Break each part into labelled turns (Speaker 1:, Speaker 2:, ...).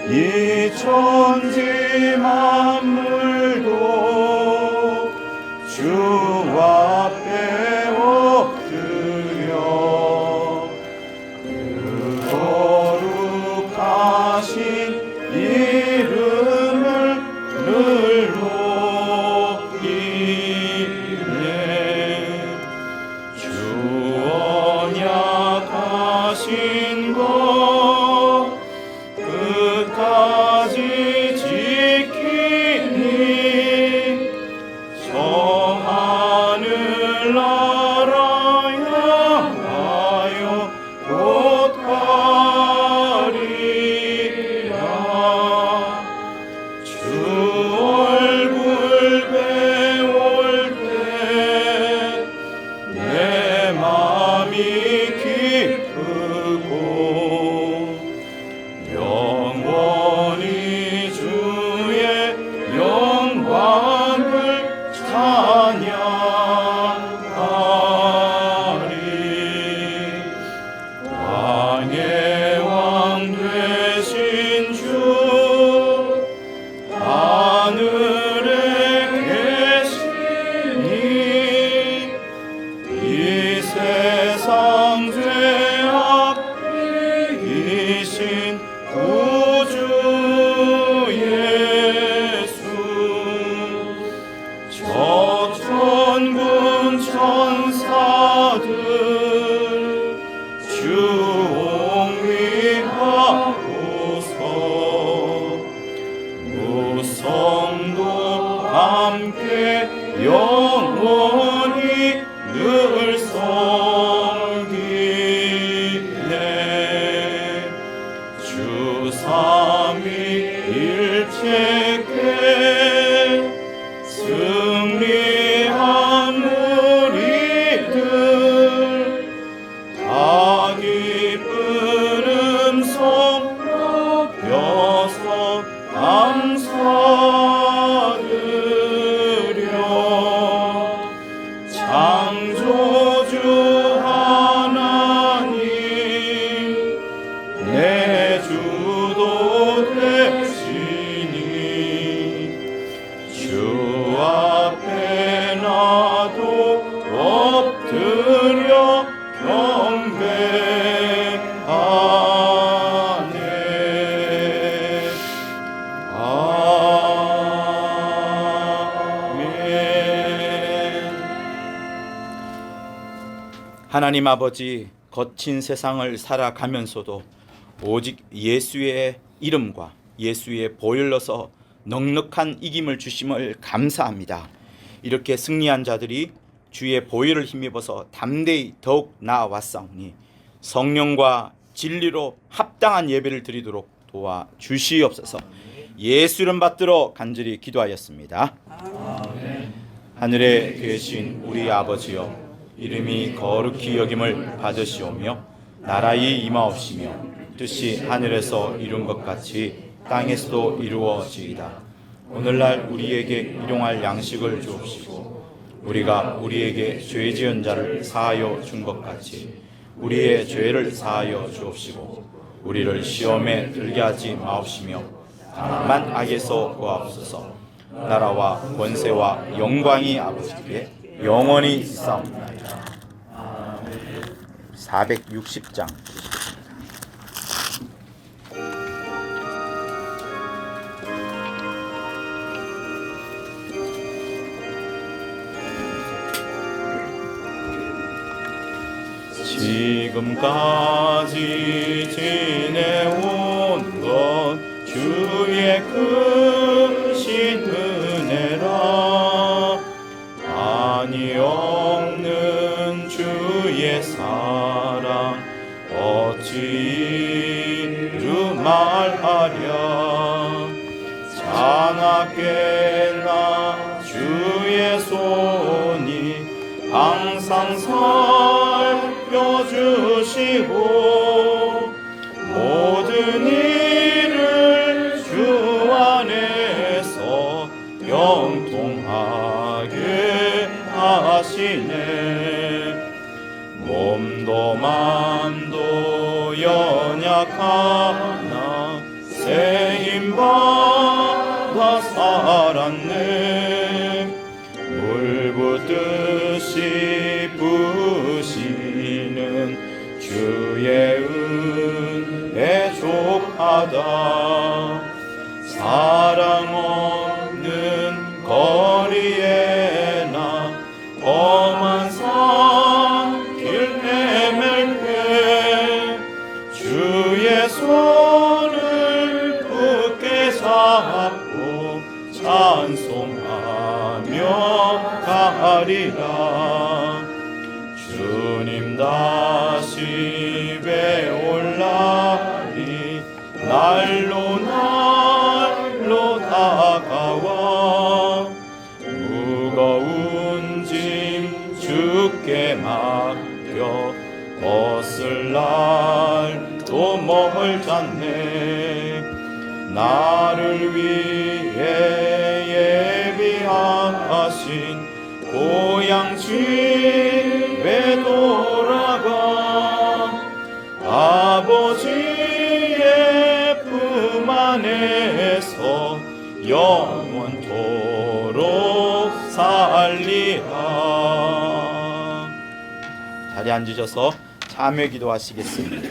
Speaker 1: 이 천지 만물도 주 앞에 엎드려 그 거룩하신 이름을 늘 높이네. 주 언약하신 것 끝까지 지키니 저 하늘나라 향하여 곧 가리라. 주 얼굴 배울 때 내 맘이 기쁘고 영원히 주의 영광을 찬양하리. 왕의 왕 되신 주 하늘에 계시니 이 세상 죄악 이신 구주 예수 저 천군 천사들 주 옹위하고서 무성도 함께 영원히 늘 섬기네. 주 삼위일체께 승리한 무리들 다 기쁜 음성 높여서 감사드려. 창조주 하나님 내 주도 되시니 주 앞에 나도 엎드려 경배하네. 아멘. 하나님 아버지, 거친 세상을 살아가면서도 오직 예수의 이름과 예수의 보혈로서 넉넉한 이김을 주심을 감사합니다. 이렇게 승리한 자들이 주의 보혈을 힘입어서 담대히 더욱 나아왔사오니 성령과 진리로 합당한 예배를 드리도록 도와주시옵소서. 예수 이름 받들어 간절히 기도하였습니다. 아멘. 하늘에 계신 우리 아버지여, 이름이 거룩히 여김을 받으시오며 나라의 임하옵시며 뜻이 하늘에서 이룬 것 같이 땅에서도 이루어지이다. 오늘날 우리에게 일용할 양식을 주옵시고 우리가 우리에게 죄 지은 자를 사하여 준 것 같이 우리의 죄를 사하여 주옵시고 우리를 시험에 들게 하지 마옵시며 다만 악에서 구하옵소서. 나라와 권세와 영광이 아버지께 영원히 있사옵나이다. 460장. 지금까지 지내온 것 주의 크신 은혜라. 한이 없는 주의 사랑 어찌 이루 말하랴. 자나깨나 주의 손이 항상 살펴주시고 모든 일을 주 안에서 영통하게 하시네. 몸도 맘도 연약하나 새 할지어다. 사람 없는 거리에나 험한 산길 헤맬 때 주의 손을 굳게 잡고 찬송하며 가리라. 주님 다시 배올라리 날로 날로 다가와 무거운 짐 주께 맡겨 벗을 날도 멀잖네. 나를 위해 예비하신 고향 집에 돌아가 아버지의 품 안에서 영원토록 살리라. 자리에 앉으셔서 자매 기도하시겠습니다.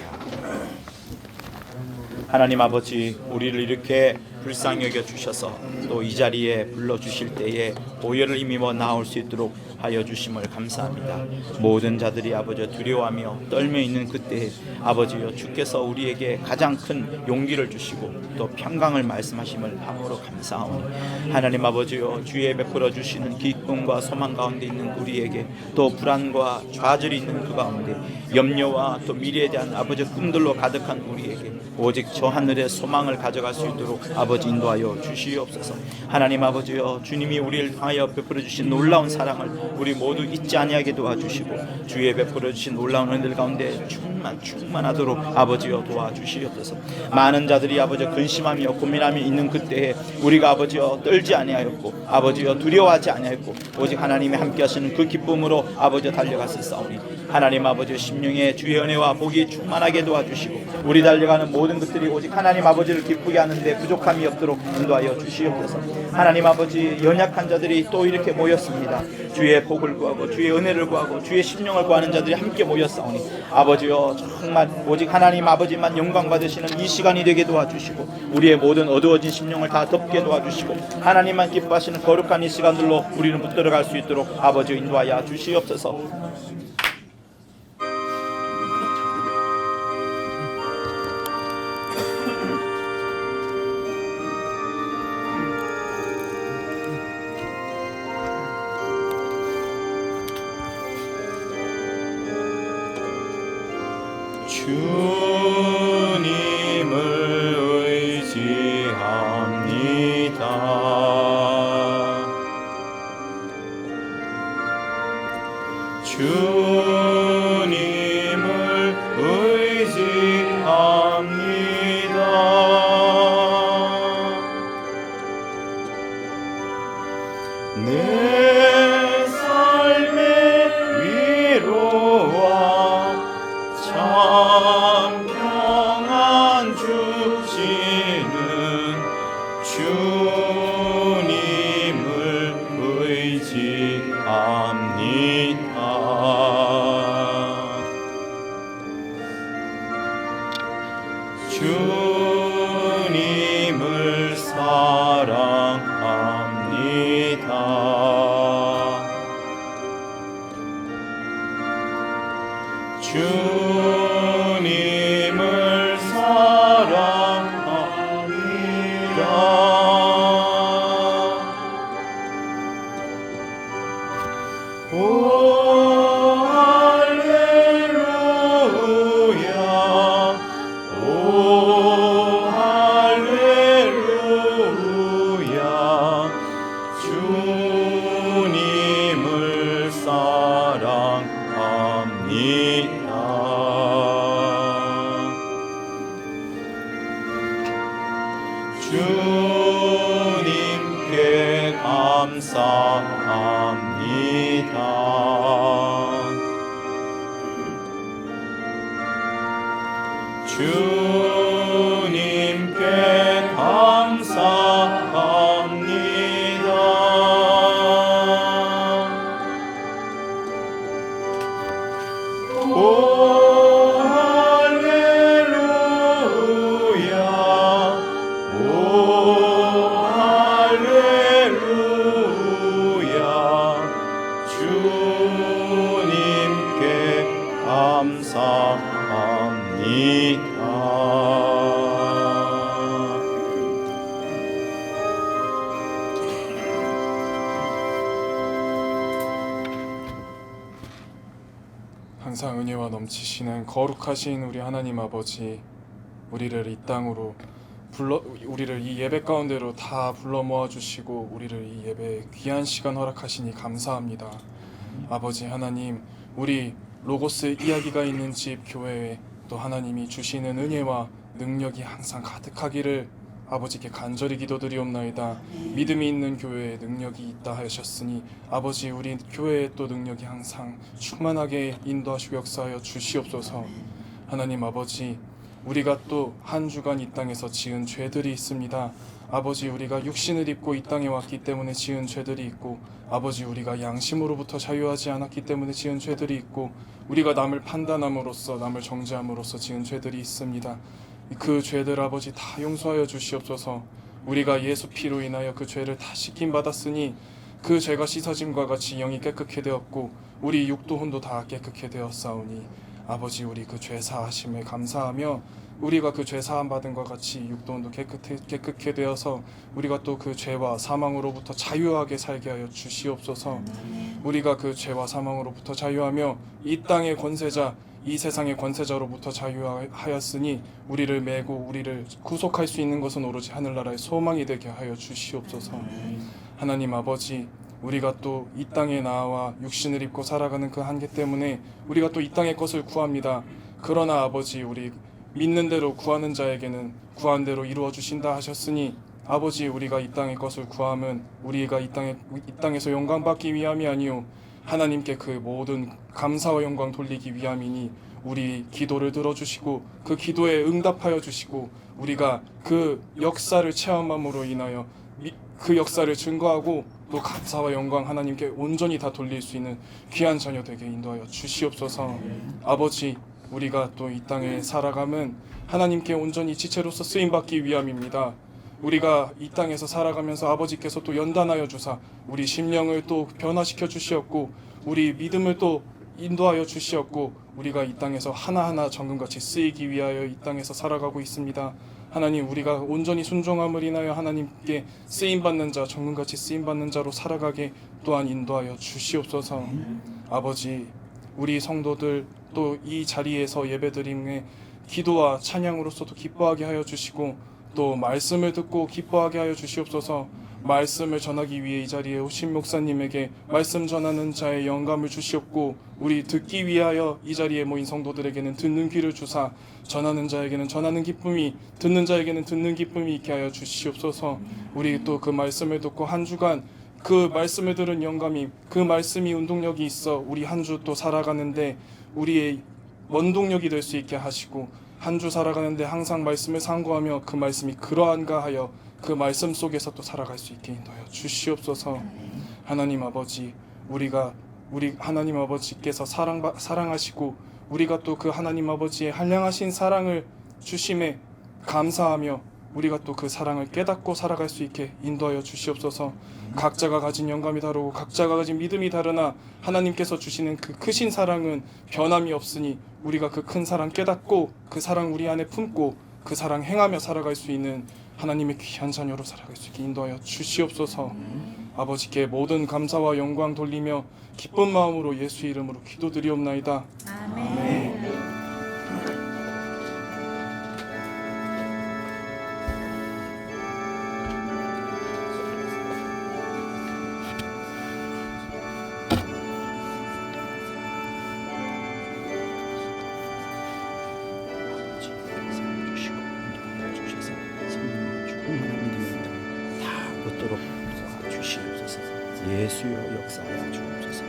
Speaker 1: 하나님 아버지, 우리를 이렇게 불쌍히 여겨 주셔서 또 이 자리에 불러주실 때에 보혈을 힘입어 나올 수 있도록 하여 주심을 감사합니다. 모든 자들이 아버지 두려워하며 떨며 있는 그때에 아버지여 주께서 우리에게 가장 큰 용기를 주시고 또 평강을 말씀하심을 참으로 감사하오니 하나님 아버지여 주의 베풀어 주시는 기쁨과 소망 가운데 있는 우리에게 또 불안과 좌절이 있는 그 가운데 염려와 또 미래에 대한 아버지 꿈들로 가득한 우리에게 오직 저 하늘의 소망을 가져갈 수 있도록 아버지 인도하여 주시옵소서. 하나님 아버지여 주님이 우리를 향하여 베풀어 주신 놀라운 사랑을 우리 모두 잊지 아니하게 도와주시고 주의 베풀어 주신 놀라운 은혜들 가운데 충만하도록 아버지여 도와주시옵소서. 많은 자들이 아버지여 근심하며 고민하며 있는 그때에 우리가 아버지여 떨지 아니하였고 아버지여 두려워하지 아니하였고 오직 하나님이 함께 하시는 그 기쁨으로 아버지여 달려갔었사오니 하나님 아버지여 심령에 주의 은혜와 복이 충만하게 도와주시고 우리 달려가는 모든 것들이 오직 하나님 아버지를 기쁘게 하는데 부족함이 없도록 인도하여 주시옵소서. 하나님 아버지, 연약한 자들이 또 이렇게 모였습니다. 주의 복을 구하고 주의 은혜를 구하고 주의 심령을 구하는 자들이 함께 모였사오니 아버지여 정말 오직 하나님 아버지만 영광 받으시는 이 시간이 되게 도와주시고 우리의 모든 어두워진 심령을 다 덮게 도와주시고 하나님만 기뻐하시는 거룩한 이 시간들로 우리는 붙들어갈 수 있도록 아버지 인도하여 주시옵소서. 주님을 의지합니다. 주님을 의지합니다. 내 삶의 위로와 참 평안 주시는 주님을 의지합니다. 주님을 사랑합니다. 주님을 사랑합니다. 오 할렐루야, 오 할렐루야. 주님을 사랑합니다. 주님께 감사합니다. 주님께 감사합니다. 오 할렐루야,
Speaker 2: 항상 은혜와 넘치시는 거룩하신 우리 하나님 아버지, 우리를 이 땅으로 우리를 이 예배 가운데로 다 불러 모아 주시고 우리를 이 예배에 귀한 시간 허락하시니 감사합니다. 아버지 하나님, 우리 로고스 이야기가 있는 집 교회에 또 하나님이 주시는 은혜와 능력이 항상 가득하기를 아버지께 간절히 기도드리옵나이다. 믿음이 있는 교회에 능력이 있다 하셨으니 아버지, 우리 교회에 또 능력이 항상 충만하게 인도하시고 역사하여 주시옵소서. 하나님 아버지, 우리가 또 한 주간 이 땅에서 지은 죄들이 있습니다. 아버지, 우리가 육신을 입고 이 땅에 왔기 때문에 지은 죄들이 있고, 아버지, 우리가 양심으로부터 자유하지 않았기 때문에 지은 죄들이 있고, 우리가 남을 판단함으로써 남을 정죄함으로써 지은 죄들이 있습니다. 그 죄들 아버지 다 용서하여 주시옵소서. 우리가 예수 피로 인하여 그 죄를 다 씻김 받았으니 그 죄가 씻어짐과 같이 영이 깨끗게 되었고 우리 육도 혼도 다 깨끗게 되었사오니 아버지, 우리 그 죄 사하심에 감사하며 우리가 그 죄 사함 받은 것 같이 육도 혼도 깨끗게 되어서 우리가 또 그 죄와 사망으로부터 자유하게 살게 하여 주시옵소서. 우리가 그 죄와 사망으로부터 자유하며 이 땅의 권세자, 이 세상의 권세자로부터 자유하였으니 우리를 메고 우리를 구속할 수 있는 것은 오로지 하늘나라의 소망이 되게 하여 주시옵소서. 하나님 아버지, 우리가 또 이 땅에 나와 육신을 입고 살아가는 그 한계 때문에 우리가 또 이 땅의 것을 구합니다. 그러나 아버지, 우리 믿는 대로 구하는 자에게는 구한 대로 이루어 주신다 하셨으니 아버지, 우리가 이 땅의 것을 구함은 우리가 이 땅에서 영광 받기 위함이 아니요 하나님께 그 모든 감사와 영광 돌리기 위함이니 우리 기도를 들어주시고 그 기도에 응답하여 주시고 우리가 그 역사를 체험함으로 인하여 그 역사를 증거하고 또 감사와 영광 하나님께 온전히 다 돌릴 수 있는 귀한 자녀 되게 인도하여 주시옵소서. 아버지, 우리가 또 이 땅에 살아감은 하나님께 온전히 지체로서 쓰임받기 위함입니다. 우리가 이 땅에서 살아가면서 아버지께서 또 연단하여 주사 우리 심령을 또 변화시켜 주시었고 우리 믿음을 또 인도하여 주시었고 우리가 이 땅에서 하나하나 정금같이 쓰이기 위하여 이 땅에서 살아가고 있습니다. 하나님, 우리가 온전히 순종함을 인하여 하나님께 쓰임받는 자, 정금같이 쓰임받는 자로 살아가게 또한 인도하여 주시옵소서. 아버지, 우리 성도들 또 이 자리에서 예배드림에 기도와 찬양으로서도 기뻐하게 하여 주시고 또 말씀을 듣고 기뻐하게 하여 주시옵소서. 말씀을 전하기 위해 이 자리에 오신 목사님에게 말씀 전하는 자의 영감을 주시옵고 우리 듣기 위하여 이 자리에 모인 성도들에게는 듣는 귀를 주사 전하는 자에게는 전하는 기쁨이, 듣는 자에게는 듣는 기쁨이 있게 하여 주시옵소서. 우리 또 그 말씀을 듣고 한 주간 그 말씀을 들은 영감이, 그 말씀이 운동력이 있어 우리 한 주 또 살아가는데 우리의 원동력이 될 수 있게 하시고 한 주 살아가는데 항상 말씀을 상고하며 그 말씀이 그러한가 하여 그 말씀 속에서 또 살아갈 수 있게 인도하여 주시옵소서. 하나님 아버지, 우리 하나님 아버지께서 사랑하시고 우리가 또 그 하나님 아버지의 한량하신 사랑을 주심에 감사하며 우리가 또 그 사랑을 깨닫고 살아갈 수 있게 인도하여 주시옵소서. 각자가 가진 영감이 다르고 각자가 가진 믿음이 다르나 하나님께서 주시는 그 크신 사랑은 변함이 없으니 우리가 그 큰 사랑 깨닫고 그 사랑 우리 안에 품고 그 사랑 행하며 살아갈 수 있는 하나님의 귀한 자녀로 살아갈 수 있게 인도하여 주시옵소서. 아버지께 모든 감사와 영광 돌리며 기쁜 마음으로 예수 이름으로 기도드리옵나이다. 아멘.
Speaker 1: 예수여 역사하여 주옵소서.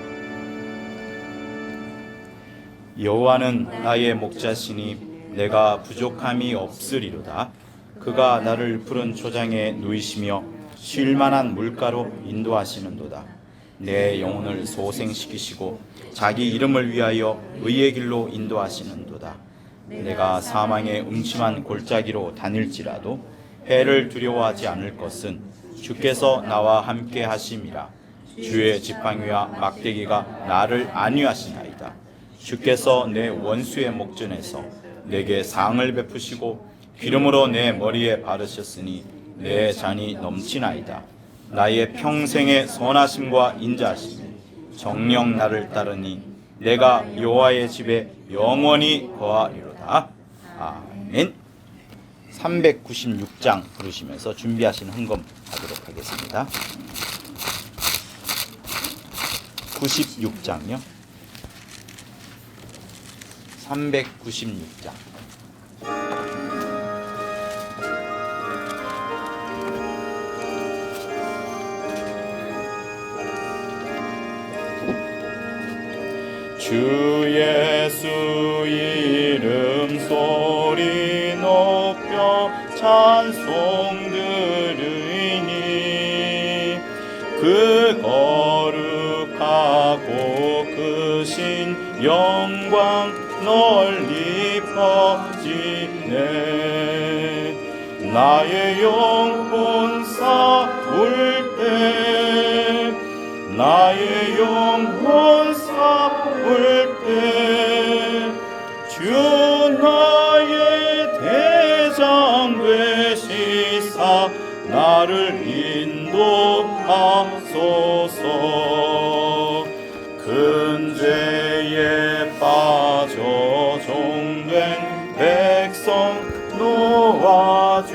Speaker 1: 여호와는 나의 목자시니 내가 부족함이 없으리로다. 그가 나를 푸른 초장에 누이시며 쉴 만한 물가로 인도하시는도다. 내 영혼을 소생시키시고 자기 이름을 위하여 의의 길로 인도하시는도다. 내가 사망의 음침한 골짜기로 다닐지라도 해를 두려워하지 않을 것은 주께서 나와 함께 하심이라. 주의 지팡이와 막대기가 나를 안위하시나이다. 주께서 내 원수의 목전에서 내게 상을 베푸시고 기름으로 내 머리에 바르셨으니 내 잔이 넘치나이다. 나의 평생의 선하심과 인자하심이 정녕 나를 따르니 내가 여호와의 집에 영원히 거하리로다. 아멘. 396장 부르시면서 준비하신 헌금하도록 하겠습니다. 96장요. 396장. 주 예수 이름 소리 높여 찬송 들으니 그 거룩하고 크신 영광 널리 퍼지네. 나의 영혼 싸울 때 나의 영혼 싸울 때 주 나의 대장 되시사 나를 인도하소서. 큰 죄에 빠져 종된 백성 놓아주시고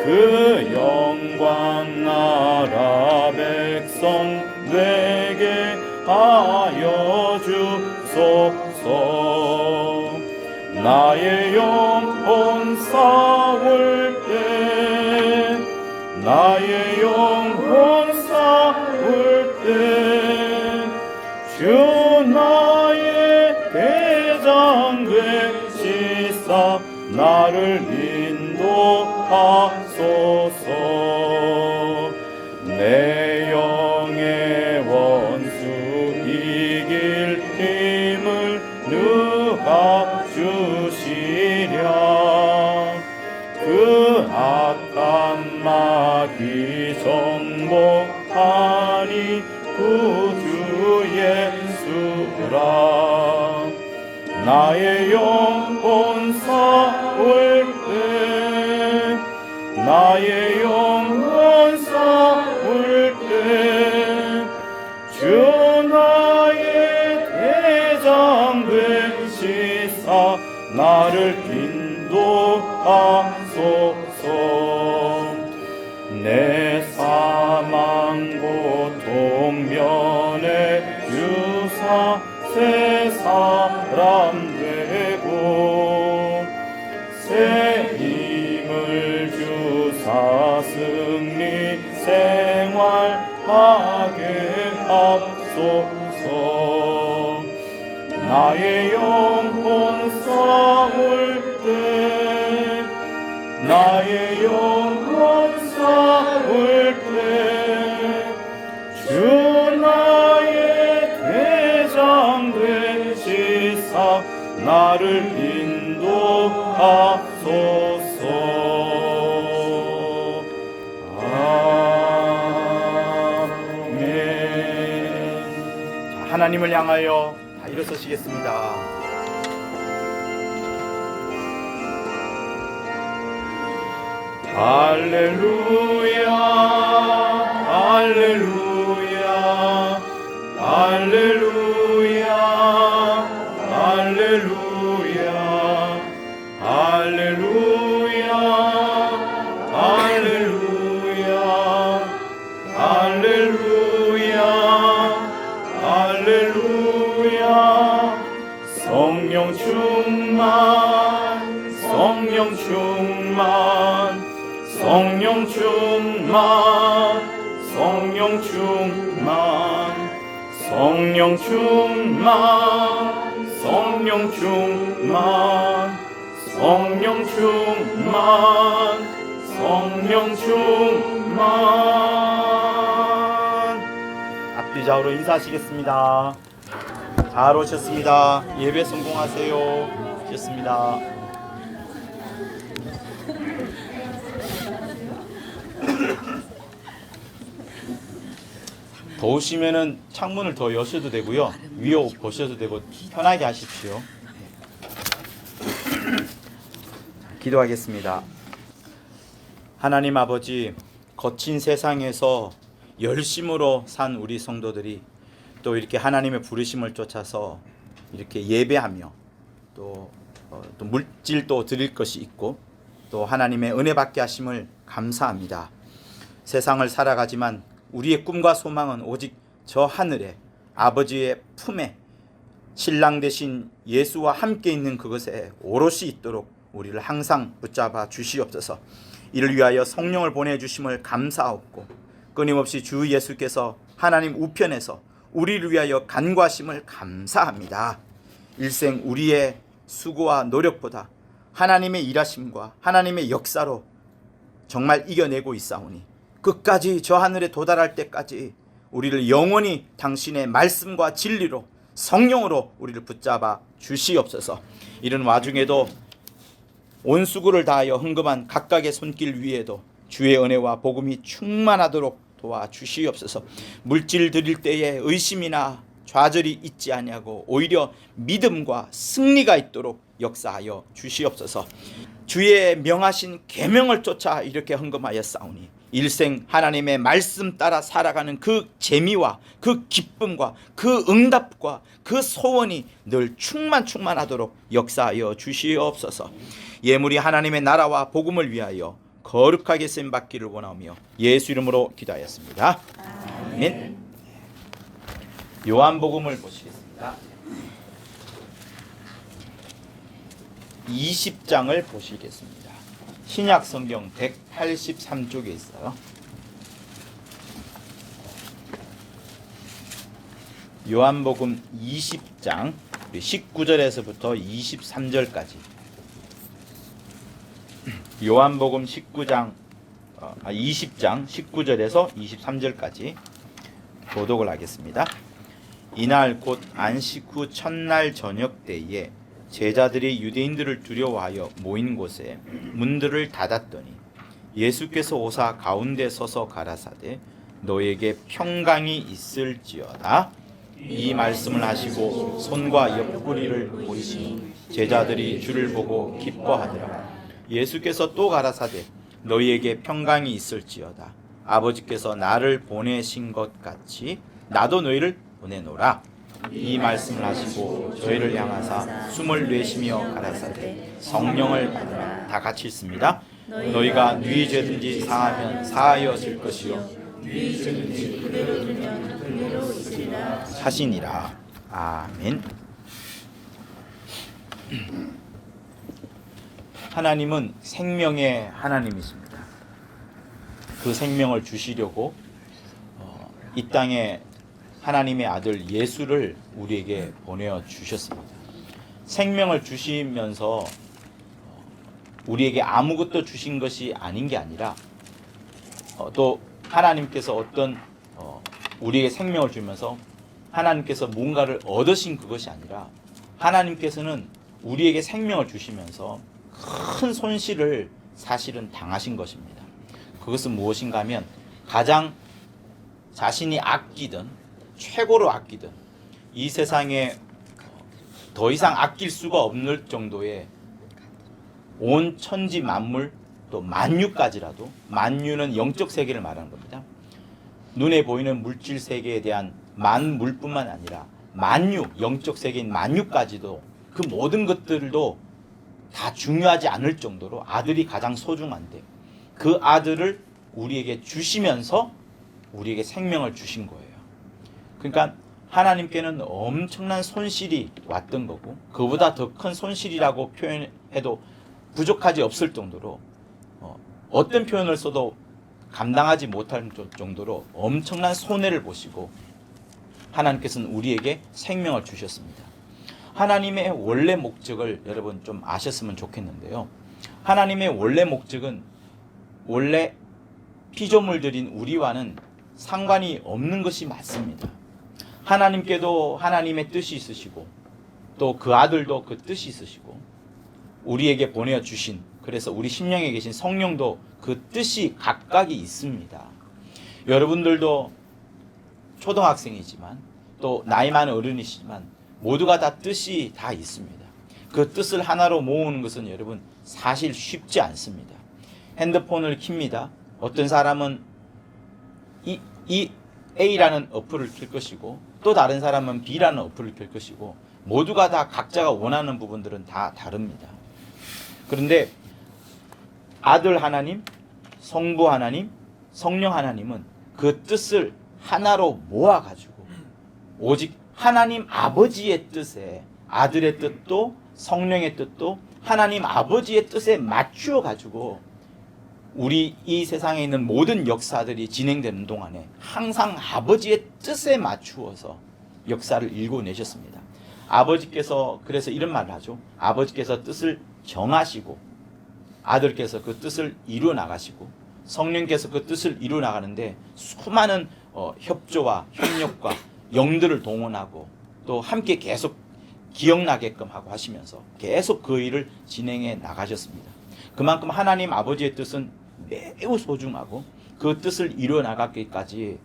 Speaker 1: 그 영광 나라 백성 되게 하여 주소서. 나의 영혼 싸울 때 나의 영혼 싸울 때 주 나의 대장 되시사 나를 인도하소서. 내 영의 원수 이길 힘을 누가 주시랴. 그 악한 마귀 정복하니 구주 예수라. 나의 영혼 싸울 때 나의 영혼 싸울 때 주 나의 대장 되시사 나를 인도하소서. 내 사망 고통 면에 주사 새 사람 되고 새 힘을 주사 승리 생활하게 하소서. 나의 영혼 싸울 때 나의 영혼 싸울 때 주 나의 대장 되시사 나를 인도하소서. 아멘. 자, 하나님을 향하여 다 일어서시겠습니다. 할렐루야 할렐루야 할렐루야 할렐루야 할렐루야 할렐루야 할렐루야 할렐루야. 성령 충만 성령 충만 성령 충만 성령 충만 성령 충만 성령 충만 성령 충만 성령 충만. 앞뒤 좌우로 인사하시겠습니다. 잘 오셨습니다. 예배 성공하세요. 좋습니다. 더우시면은 창문을 더 여셔도 되고요. 위에 보셔도 되고 편하게 하십시오. 기도하겠습니다. 하나님 아버지, 거친 세상에서 열심으로 산 우리 성도들이 또 이렇게 하나님의 부르심을 쫓아서 이렇게 예배하며 또 물질도 드릴 것이 있고 또 하나님의 은혜 받게 하심을 감사합니다. 세상을 살아가지만 우리의 꿈과 소망은 오직 저 하늘에 아버지의 품에 신랑 되신 예수와 함께 있는 그것에 오롯이 있도록 우리를 항상 붙잡아 주시옵소서. 이를 위하여 성령을 보내주심을 감사하옵고 끊임없이 주 예수께서 하나님 우편에서 우리를 위하여 간구하심을 감사합니다. 일생 우리의 수고와 노력보다 하나님의 일하심과 하나님의 역사로 정말 이겨내고 있사오니 끝까지 저 하늘에 도달할 때까지 우리를 영원히 당신의 말씀과 진리로 성령으로 우리를 붙잡아 주시옵소서. 이런 와중에도 온 수고를 다하여 헌금한 각각의 손길 위에도 주의 은혜와 복음이 충만하도록 도와주시옵소서. 물질 드릴 때에 의심이나 좌절이 있지 아니하고 오히려 믿음과 승리가 있도록 역사하여 주시옵소서. 주의 명하신 계명을 쫓아 이렇게 헌금하였사오니 일생 하나님의 말씀 따라 살아가는 그 재미와 그 기쁨과 그 응답과 그 소원이 늘 충만하도록 역사하여 주시옵소서. 예물이 하나님의 나라와 복음을 위하여 거룩하게 쓰임 받기를 원하며 예수 이름으로 기도하였습니다. 아멘. 요한복음을 보시겠습니다. 20장을 보시겠습니다. 신약 성경 183쪽에 있어요. 요한복음 20장 19절에서부터 23절까지. 요한복음 20장 19절에서 23절까지 교독을 하겠습니다. 이날 곧 안식 후 첫날 저녁 때에 제자들이 유대인들을 두려워하여 모인 곳에 문들을 닫았더니 예수께서 오사 가운데 서서 가라사대 너에게 평강이 있을지어다. 이 말씀을 하시고 손과 옆구리를 보이시니 제자들이 주를 보고 기뻐하더라. 예수께서 또 가라사대 너희에게 평강이 있을지어다. 아버지께서 나를 보내신 것 같이 나도 너희를 보내노라. 이 말씀을 하시고 저희를 향하사 숨을 내쉬며 가라사대 성령을 받으라. 다 같이 있습니다. 너희가 너희 죄든지 사하면 사하여질 것이요 너희 죄든지 그대로 두면 그대로 있으리라 하시니라. 아멘. 하나님은 생명의 하나님이십니다. 그 생명을 주시려고 이 땅에 하나님의 아들 예수를 우리에게 보내어 주셨습니다. 생명을 주시면서 우리에게 아무것도 주신 것이 아닌 게 아니라 또 하나님께서 어떤 우리에게 생명을 주면서 하나님께서 뭔가를 얻으신 그것이 아니라 하나님께서는 우리에게 생명을 주시면서 큰 손실을 사실은 당하신 것입니다. 그것은 무엇인가 하면 가장 자신이 아끼던 최고로 아끼던 이 세상에 더 이상 아낄 수가 없는 정도의 온 천지 만물 또 만유까지라도, 만유는 영적 세계를 말하는 겁니다. 눈에 보이는 물질 세계에 대한 만물뿐만 아니라 만유, 영적 세계인 만유까지도 그 모든 것들도 다 중요하지 않을 정도로 아들이 가장 소중한데 그 아들을 우리에게 주시면서 우리에게 생명을 주신 거예요. 그러니까 하나님께는 엄청난 손실이 왔던 거고 그보다 더 큰 손실이라고 표현해도 부족하지 없을 정도로 어떤 표현을 써도 감당하지 못할 정도로 엄청난 손해를 보시고 하나님께서는 우리에게 생명을 주셨습니다. 하나님의 원래 목적을 여러분 좀 아셨으면 좋겠는데요. 하나님의 원래 목적은 원래 피조물들인 우리와는 상관이 없는 것이 맞습니다. 하나님께도 하나님의 뜻이 있으시고 또 그 아들도 그 뜻이 있으시고 우리에게 보내주신, 그래서 우리 심령에 계신 성령도 그 뜻이 각각이 있습니다. 여러분들도 초등학생이지만 또 나이 많은 어른이시지만 모두가 다 뜻이 다 있습니다. 그 뜻을 하나로 모으는 것은 여러분 사실 쉽지 않습니다. 핸드폰을 킵니다. 어떤 사람은 이 A라는 어플을 킬 것이고 또 다른 사람은 B라는 어플을 켤 것이고 모두가 다 각자가 원하는 부분들은 다 다릅니다. 그런데 아들 하나님, 성부 하나님, 성령 하나님은 그 뜻을 하나로 모아가지고 오직 하나님 아버지의 뜻에 아들의 뜻도 성령의 뜻도 하나님 아버지의 뜻에 맞추어 가지고 우리 이 세상에 있는 모든 역사들이 진행되는 동안에 항상 아버지의 뜻에 맞추어서 역사를 일궈내셨습니다. 아버지께서 그래서 이런 말을 하죠. 아버지께서 뜻을 정하시고 아들께서 그 뜻을 이루어 나가시고 성령께서 그 뜻을 이루어 나가는데 수많은 협조와 협력과 영들을 동원하고 또 함께 계속 기억나게끔 하고 하시면서 계속 그 일을 진행해 나가셨습니다. 그만큼 하나님 아버지의 뜻은 매우 소중하고 그 뜻을 이루어 나가기까지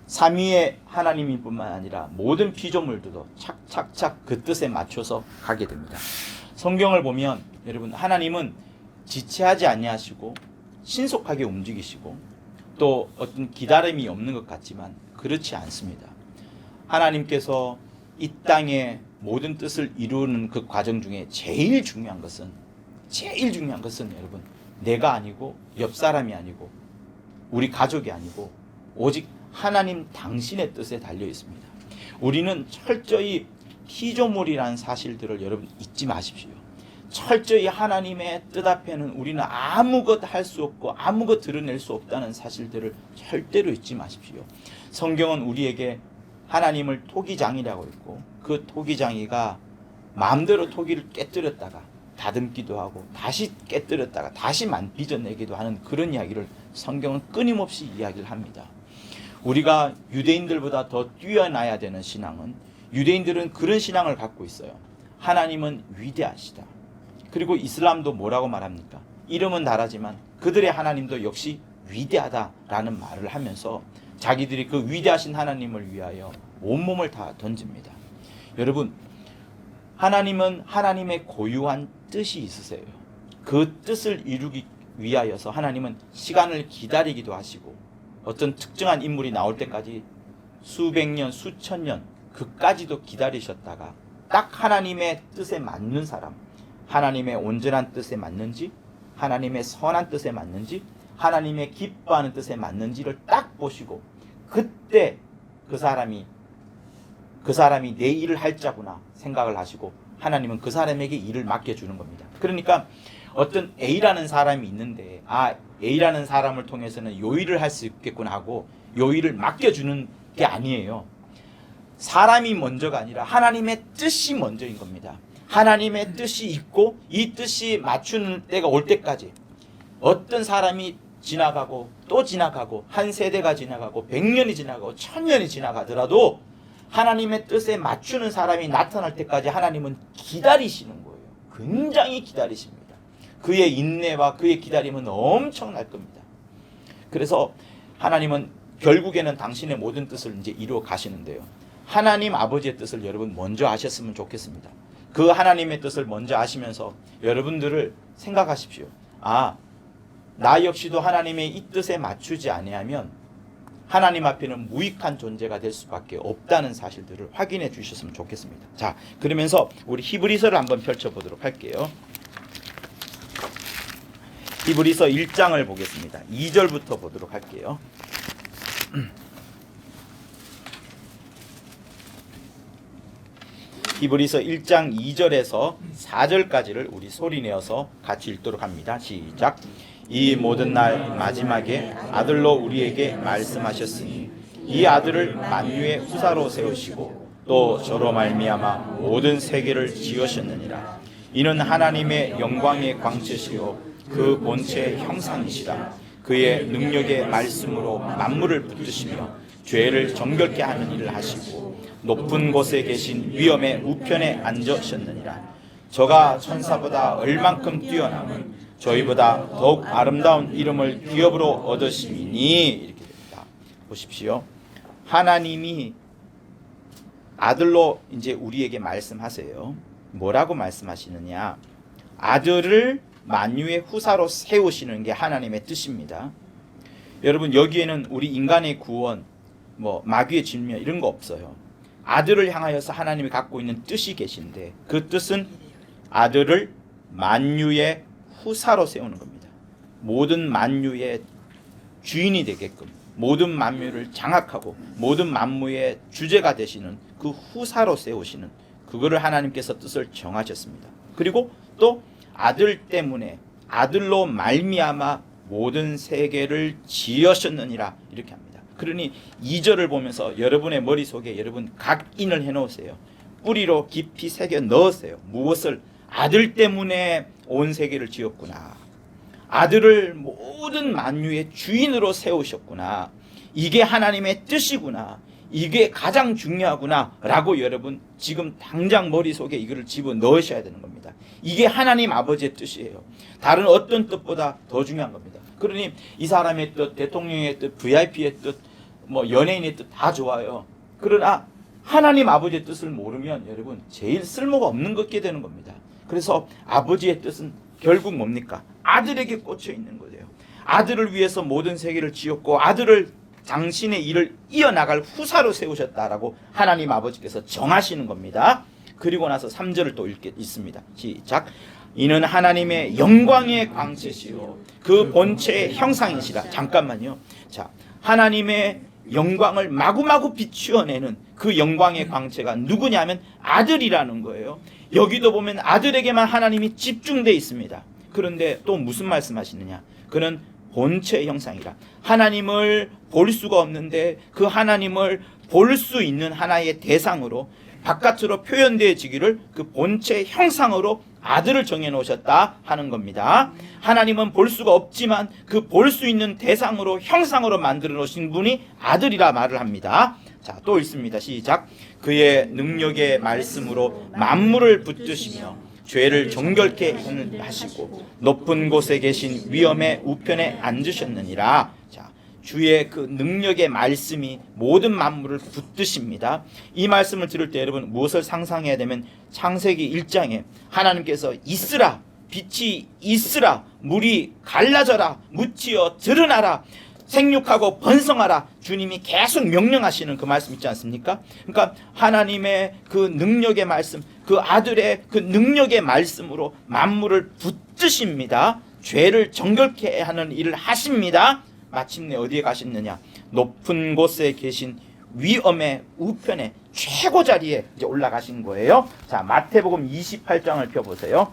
Speaker 1: 삼위의 하나님일 뿐만 아니라 모든 피조물들도 착착착 그 뜻에 맞춰서 가게 됩니다. 성경을 보면 여러분 하나님은 지체하지 아니하시고 신속하게 움직이시고 또 어떤 기다림이 없는 것 같지만 그렇지 않습니다. 하나님께서 이 땅의 모든 뜻을 이루는 그 과정 중에 제일 중요한 것은 여러분 내가 아니고 옆 사람이 아니고 우리 가족이 아니고 오직 하나님 당신의 뜻에 달려 있습니다. 우리는 철저히 피조물이라는 사실들을 여러분 잊지 마십시오. 철저히 하나님의 뜻 앞에는 우리는 아무것 할 수 없고 아무것 드러낼 수 없다는 사실들을 절대로 잊지 마십시오. 성경은 우리에게 하나님을 토기장이라고 했고 그 토기장이가 마음대로 토기를 깨뜨렸다가 다듬기도 하고 다시 깨뜨렸다가 다시 빚어내기도 하는 그런 이야기를 성경은 끊임없이 이야기를 합니다. 우리가 유대인들보다 더 뛰어나야 되는 신앙은 유대인들은 그런 신앙을 갖고 있어요. 하나님은 위대하시다. 그리고 이슬람도 뭐라고 말합니까? 이름은 다르지만 그들의 하나님도 역시 위대하다라는 말을 하면서 자기들이 그 위대하신 하나님을 위하여 온몸을 다 던집니다. 여러분, 하나님은 하나님의 고유한 뜻이 있으세요. 그 뜻을 이루기 위하여서 하나님은 시간을 기다리기도 하시고 어떤 특정한 인물이 나올 때까지 수백 년, 수천 년 그까지도 기다리셨다가 딱 하나님의 뜻에 맞는 사람, 하나님의 온전한 뜻에 맞는지, 하나님의 선한 뜻에 맞는지, 하나님의 기뻐하는 뜻에 맞는지를 딱 보시고 그때 그 사람이 내 일을 할 자구나 생각을 하시고 하나님은 그 사람에게 일을 맡겨주는 겁니다. 그러니까 어떤 A라는 사람이 있는데 A라는 사람을 통해서는 요 일을 할 수 있겠구나 하고 요 일을 맡겨주는 게 아니에요. 사람이 먼저가 아니라 하나님의 뜻이 먼저인 겁니다. 하나님의 뜻이 있고 이 뜻이 맞추는 때가 올 때까지 어떤 사람이 지나가고 또 지나가고 한 세대가 지나가고 100년이 지나가고 1000년이 지나가더라도 하나님의 뜻에 맞추는 사람이 나타날 때까지 하나님은 기다리시는 거예요. 굉장히 기다리십니다. 그의 인내와 그의 기다림은 엄청날 겁니다. 그래서 하나님은 결국에는 당신의 모든 뜻을 이제 이루어 가시는데요. 하나님 아버지의 뜻을 여러분 먼저 아셨으면 좋겠습니다. 그 하나님의 뜻을 먼저 아시면서 여러분들을 생각하십시오. 나 역시도 하나님의 이 뜻에 맞추지 아니하면 하나님 앞에는 무익한 존재가 될 수밖에 없다는 사실들을 확인해 주셨으면 좋겠습니다. 자, 그러면서 우리 히브리서를 한번 펼쳐보도록 할게요. 히브리서 1장을 보겠습니다. 2절부터 보도록 할게요. 히브리서 1장 2절에서 4절까지를 우리 소리내어서 같이 읽도록 합니다. 시작. 이 모든 날 마지막에 아들로 우리에게 말씀하셨으니 이 아들을 만유의 후사로 세우시고 또 저로 말미암아 모든 세계를 지으셨느니라. 이는 하나님의 영광의 광채시요 그 본체의 형상이시라. 그의 능력의 말씀으로 만물을 붙드시며 죄를 정결케 하는 일을 하시고 높은 곳에 계신 위엄의 우편에 앉으셨느니라. 저가 천사보다 얼만큼 뛰어남은 저희보다 더욱 아름다운 이름을 기업으로 얻으심이니. 이렇게 됩니다. 보십시오. 하나님이 아들로 이제 우리에게 말씀하세요. 뭐라고 말씀하시느냐? 아들을 만유의 후사로 세우시는 게 하나님의 뜻입니다. 여러분, 여기에는 우리 인간의 구원, 뭐 마귀의 질문 이런 거 없어요. 아들을 향하여서 하나님이 갖고 있는 뜻이 계신데 그 뜻은 아들을 만유의 후사로 세우는 겁니다. 모든 만유의 주인이 되게끔 모든 만유를 장악하고 모든 만무의 주제가 되시는 그 후사로 세우시는 그거를 하나님께서 뜻을 정하셨습니다. 그리고 또 아들 때문에 아들로 말미암아 모든 세계를 지으셨느니라 이렇게 합니다. 그러니 2절을 보면서 여러분의 머릿속에 여러분 각인을 해놓으세요. 뿌리로 깊이 새겨 넣으세요. 무엇을? 아들 때문에 온 세계를 지었구나. 아들을 모든 만유의 주인으로 세우셨구나. 이게 하나님의 뜻이구나. 이게 가장 중요하구나 라고 여러분 지금 당장 머릿속에 이거를 집어넣으셔야 되는 겁니다. 이게 하나님 아버지의 뜻이에요. 다른 어떤 뜻보다 더 중요한 겁니다. 그러니 이 사람의 뜻, 대통령의 뜻, VIP의 뜻, 뭐 연예인의 뜻 다 좋아요. 그러나 하나님 아버지의 뜻을 모르면 여러분 제일 쓸모가 없는 것게 되는 겁니다. 그래서 아버지의 뜻은 결국 뭡니까? 아들에게 꽂혀 있는 거예요. 아들을 위해서 모든 세계를 지었고 아들을 당신의 일을 이어나갈 후사로 세우셨다라고 하나님 아버지께서 정하시는 겁니다. 그리고 나서 3절을 또 읽습니다. 시작. 이는 하나님의 영광의 광채시요 그 본체의 형상이시라. 잠깐만요. 자, 하나님의 영광을 마구마구 비추어내는 그 영광의 광채가 누구냐면 아들이라는 거예요. 여기도 보면 아들에게만 하나님이 집중되어 있습니다. 그런데 또 무슨 말씀하시느냐? 그는 본체의 형상이라. 하나님을 볼 수가 없는데 그 하나님을 볼 수 있는 하나의 대상으로 바깥으로 표현되어지기를 그 본체의 형상으로 아들을 정해놓으셨다 하는 겁니다. 하나님은 볼 수가 없지만 그 볼 수 있는 대상으로 형상으로 만들어 놓으신 분이 아들이라 말을 합니다. 자, 또 읽습니다. 시작. 그의 능력의 말씀으로 만물을 붙드시며 죄를 정결케 하시고 높은 곳에 계신 위엄의 우편에 앉으셨느니라. 자, 주의 그 능력의 말씀이 모든 만물을 붙드십니다. 이 말씀을 들을 때 여러분 무엇을 상상해야 되면 창세기 1장에 하나님께서 있으라, 빛이 있으라, 물이 갈라져라, 묻히어 드러나라, 생육하고 번성하라, 주님이 계속 명령하시는 그 말씀 있지 않습니까? 그러니까 하나님의 그 능력의 말씀, 그 아들의 그 능력의 말씀으로 만물을 붙드십니다. 죄를 정결케 하는 일을 하십니다. 마침내 어디에 가셨느냐? 높은 곳에 계신 위엄의 우편에 최고 자리에 이제 올라가신 거예요. 자, 마태복음 28장을 펴보세요.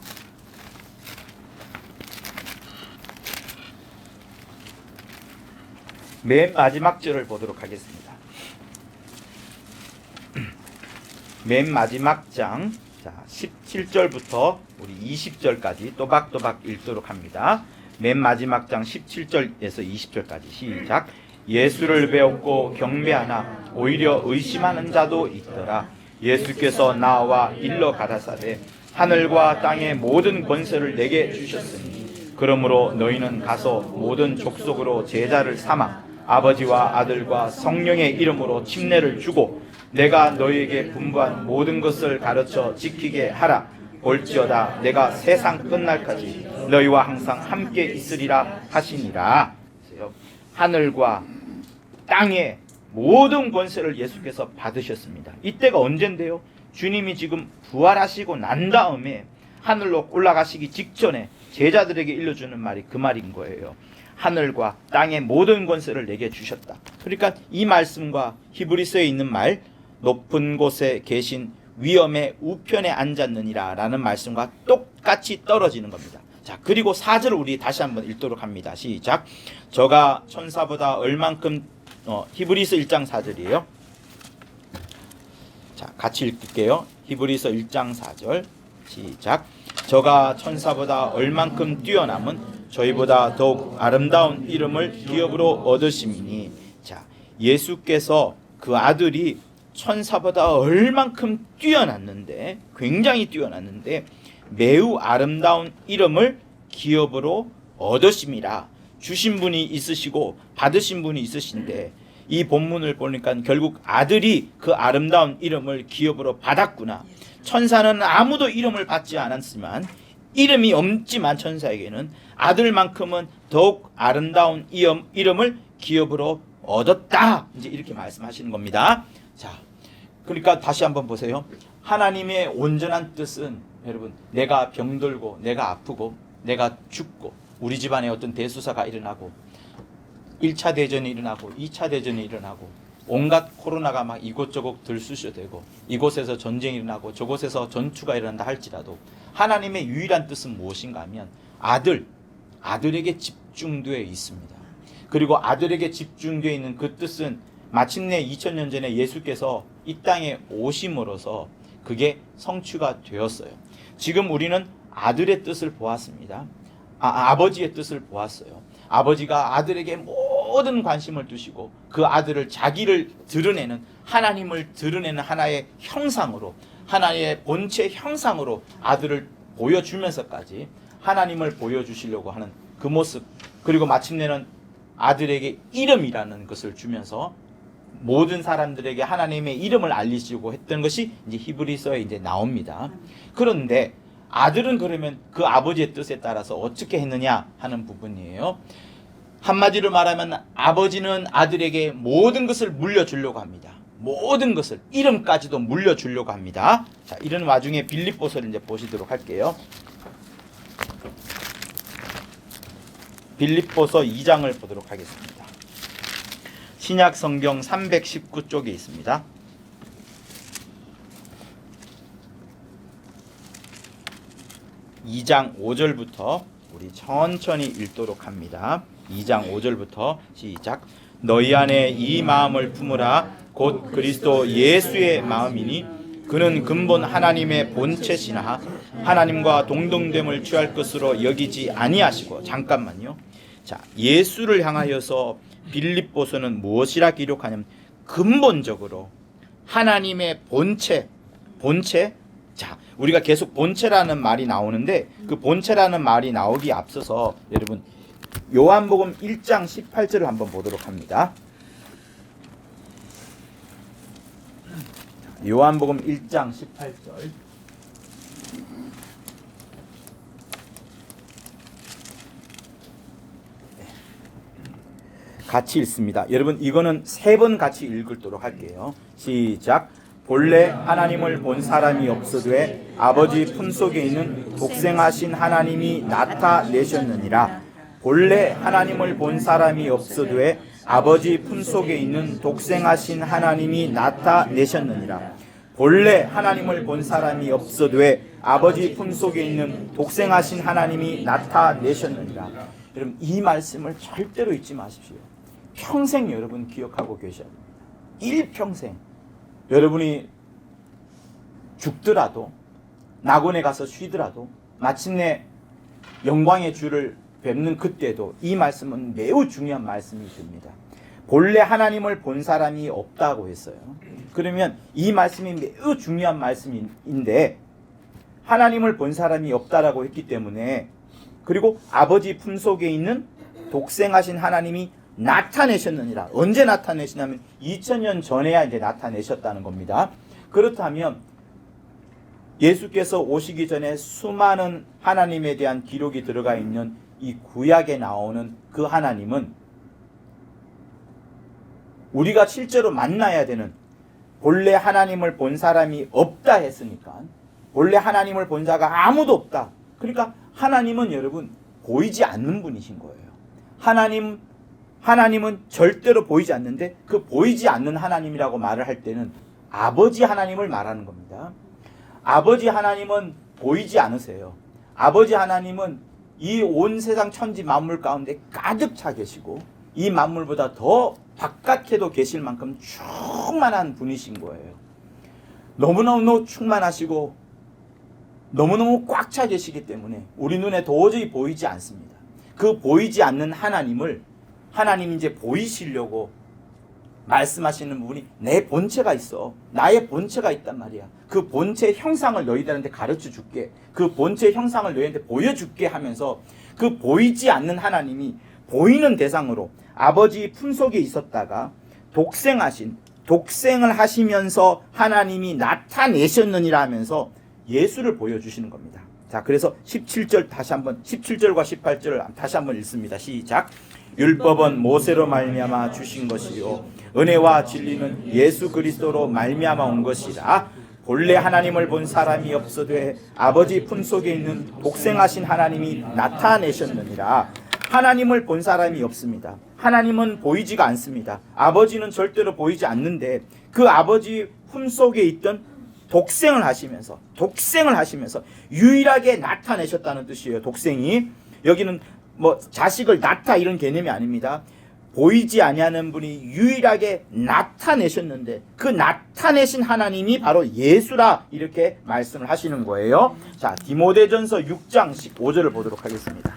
Speaker 1: 맨 마지막 절을 보도록 하겠습니다. 맨 마지막 장, 자 17절부터 우리 20절까지 또박또박 읽도록 합니다. 맨 마지막 장 17절에서 20절까지 시작. 예수를 배웠고 경배하나 오히려 의심하는 자도 있더라. 예수께서 나와 일러 가라사대 하늘과 땅의 모든 권세를 내게 주셨으니 그러므로 너희는 가서 모든 족속으로 제자를 삼아 아버지와 아들과 성령의 이름으로 침례를 주고 내가 너희에게 분부한 모든 것을 가르쳐 지키게 하라. 볼지어다 내가 세상 끝날까지 너희와 항상 함께 있으리라 하시니라. 하늘과 땅의 모든 권세를 예수께서 받으셨습니다. 이때가 언젠데요? 주님이 지금 부활하시고 난 다음에 하늘로 올라가시기 직전에 제자들에게 일러주는 말이 그 말인 거예요. 하늘과 땅의 모든 권세를 내게 주셨다. 그러니까 이 말씀과 히브리서에 있는 말 높은 곳에 계신 위엄의 우편에 앉았느니라 라는 말씀과 똑같이 떨어지는 겁니다. 자, 그리고 4절을 우리 다시 한번 읽도록 합니다. 시작. 저가 천사보다 얼만큼 히브리서 1장 4절이에요. 자, 같이 읽을게요. 히브리서 1장 4절 시작. 저가 천사보다 얼만큼 뛰어남은 저희보다 더욱 아름다운 이름을 기업으로 얻으심이니. 자, 예수께서 그 아들이 천사보다 얼만큼 뛰어났는데, 굉장히 뛰어났는데 매우 아름다운 이름을 기업으로 얻으심이라. 주신 분이 있으시고 받으신 분이 있으신데 이 본문을 보니까 결국 아들이 그 아름다운 이름을 기업으로 받았구나. 천사는 아무도 이름을 받지 않았지만, 이름이 없지만 천사에게는 아들만큼은 더욱 아름다운 이름을 기업으로 얻었다. 이제 이렇게 말씀하시는 겁니다. 자, 그러니까 다시 한번 보세요. 하나님의 온전한 뜻은 여러분, 내가 병들고 내가 아프고 내가 죽고 우리 집안에 어떤 대수사가 일어나고 1차 대전이 일어나고 2차 대전이 일어나고 온갖 코로나가 막 이곳저곳 들쑤셔대고 이곳에서 전쟁이 일어나고 저곳에서 전투가 일어난다 할지라도 하나님의 유일한 뜻은 무엇인가 하면 아들에게 집중되어 있습니다. 그리고 아들에게 집중되어 있는 그 뜻은 마침내 2000년 전에 예수께서 이 땅에 오심으로써 그게 성취가 되었어요. 지금 우리는 아들의 뜻을 보았습니다. 아버지의 뜻을 보았어요. 아버지가 아들에게 모든 관심을 두시고 그 아들을 자기를 드러내는, 하나님을 드러내는 하나의 형상으로, 하나의 본체 형상으로 아들을 보여주면서까지 하나님을 보여주시려고 하는 그 모습, 그리고 마침내는 아들에게 이름이라는 것을 주면서 모든 사람들에게 하나님의 이름을 알리시고 했던 것이 이제 히브리서에 이제 나옵니다. 그런데 아들은 그러면 그 아버지의 뜻에 따라서 어떻게 했느냐 하는 부분이에요. 한마디로 말하면 아버지는 아들에게 모든 것을 물려주려고 합니다. 모든 것을, 이름까지도 물려주려고 합니다. 자, 이런 와중에 빌립보서를 이제 보시도록 할게요. 빌립보서 2장을 보도록 하겠습니다. 신약 성경 319쪽에 있습니다. 2장 5절부터 우리 천천히 읽도록 합니다. 2장 5절부터 시작. 너희 안에 이 마음을 품으라. 곧 그리스도 예수의 마음이니 그는 근본 하나님의 본체시나 하나님과 동등됨을 취할 것으로 여기지 아니하시고. 잠깐만요. 자, 예수를 향하여서 빌립보서는 무엇이라 기록하냐면 근본적으로 하나님의 본체. 자, 우리가 계속 본체라는 말이 나오는데 그 본체라는 말이 나오기 앞서서 여러분 요한복음 1장 18절을 한번 보도록 합니다. 요한복음 1장 18절. 같이 읽습니다. 여러분 이거는 3번 같이 읽도록 할게요. 시작. 본래 하나님을 본 사람이 없어되 아버지 품속에 있는 독생하신 하나님이 나타내셨느니라. 본래 하나님을 본 사람이 없어되 아버지 품속에 있는 독생하신 하나님이 나타내셨느니라. 본래 하나님을 본 사람이 없어되 아버지 품속에 있는 독생하신 하나님이 나타내셨느니라. 여러분 이 말씀을 절대로 잊지 마십시오. 평생 여러분 기억하고 계셔야 합니다. 일평생 여러분이 죽더라도 낙원에 가서 쉬더라도 마침내 영광의 주를 뵙는 그때도 이 말씀은 매우 중요한 말씀이 됩니다. 본래 하나님을 본 사람이 없다고 했어요. 그러면 이 말씀이 매우 중요한 말씀인데 하나님을 본 사람이 없다라고 했기 때문에, 그리고 아버지 품속에 있는 독생하신 하나님이 나타내셨느니라. 언제 나타내시냐면 2000년 전에야 이제 나타내셨다는 겁니다. 그렇다면 예수께서 오시기 전에 수많은 하나님에 대한 기록이 들어가 있는 이 구약에 나오는 그 하나님은 우리가 실제로 만나야 되는, 본래 하나님을 본 사람이 없다 했으니까 본래 하나님을 본 자가 아무도 없다. 그러니까 하나님은 여러분 보이지 않는 분이신 거예요. 하나님은 절대로 보이지 않는데 그 보이지 않는 하나님이라고 말을 할 때는 아버지 하나님을 말하는 겁니다. 아버지 하나님은 보이지 않으세요. 아버지 하나님은 이 온 세상 천지 만물 가운데 가득 차 계시고 이 만물보다 더 바깥에도 계실 만큼 충만한 분이신 거예요. 너무너무 충만하시고 너무너무 꽉 차 계시기 때문에 우리 눈에 도저히 보이지 않습니다. 그 보이지 않는 하나님을 하나님이 이제 보이시려고 말씀하시는 부분이 내 본체가 있어. 나의 본체가 있단 말이야. 그 본체 형상을 너희들한테 가르쳐 줄게. 그 본체 형상을 너희한테 보여줄게 하면서 그 보이지 않는 하나님이 보이는 대상으로 아버지 품속에 있었다가 독생을 하시면서 하나님이 나타내셨느니라 하면서 예수를 보여주시는 겁니다. 자, 그래서 17절 다시 한번 17절과 18절을 다시 한번 읽습니다. 시작. 율법은 모세로 말미암아 주신 것이요 은혜와 진리는 예수 그리스도로 말미암아 온 것이라. 본래 하나님을 본 사람이 없어되 아버지 품속에 있는 독생하신 하나님이 나타내셨느니라. 하나님을 본 사람이 없습니다. 하나님은 보이지가 않습니다. 아버지는 절대로 보이지 않는데 그 아버지 품속에 있던 독생을 하시면서 유일하게 나타내셨다는 뜻이에요. 독생이 여기는 뭐 자식을 낳다 이런 개념이 아닙니다. 보이지 아니하는 분이 유일하게 나타내셨는데 그 나타내신 하나님이 바로 예수라 이렇게 말씀을 하시는 거예요. 자, 디모데전서 6장 15절을 보도록 하겠습니다.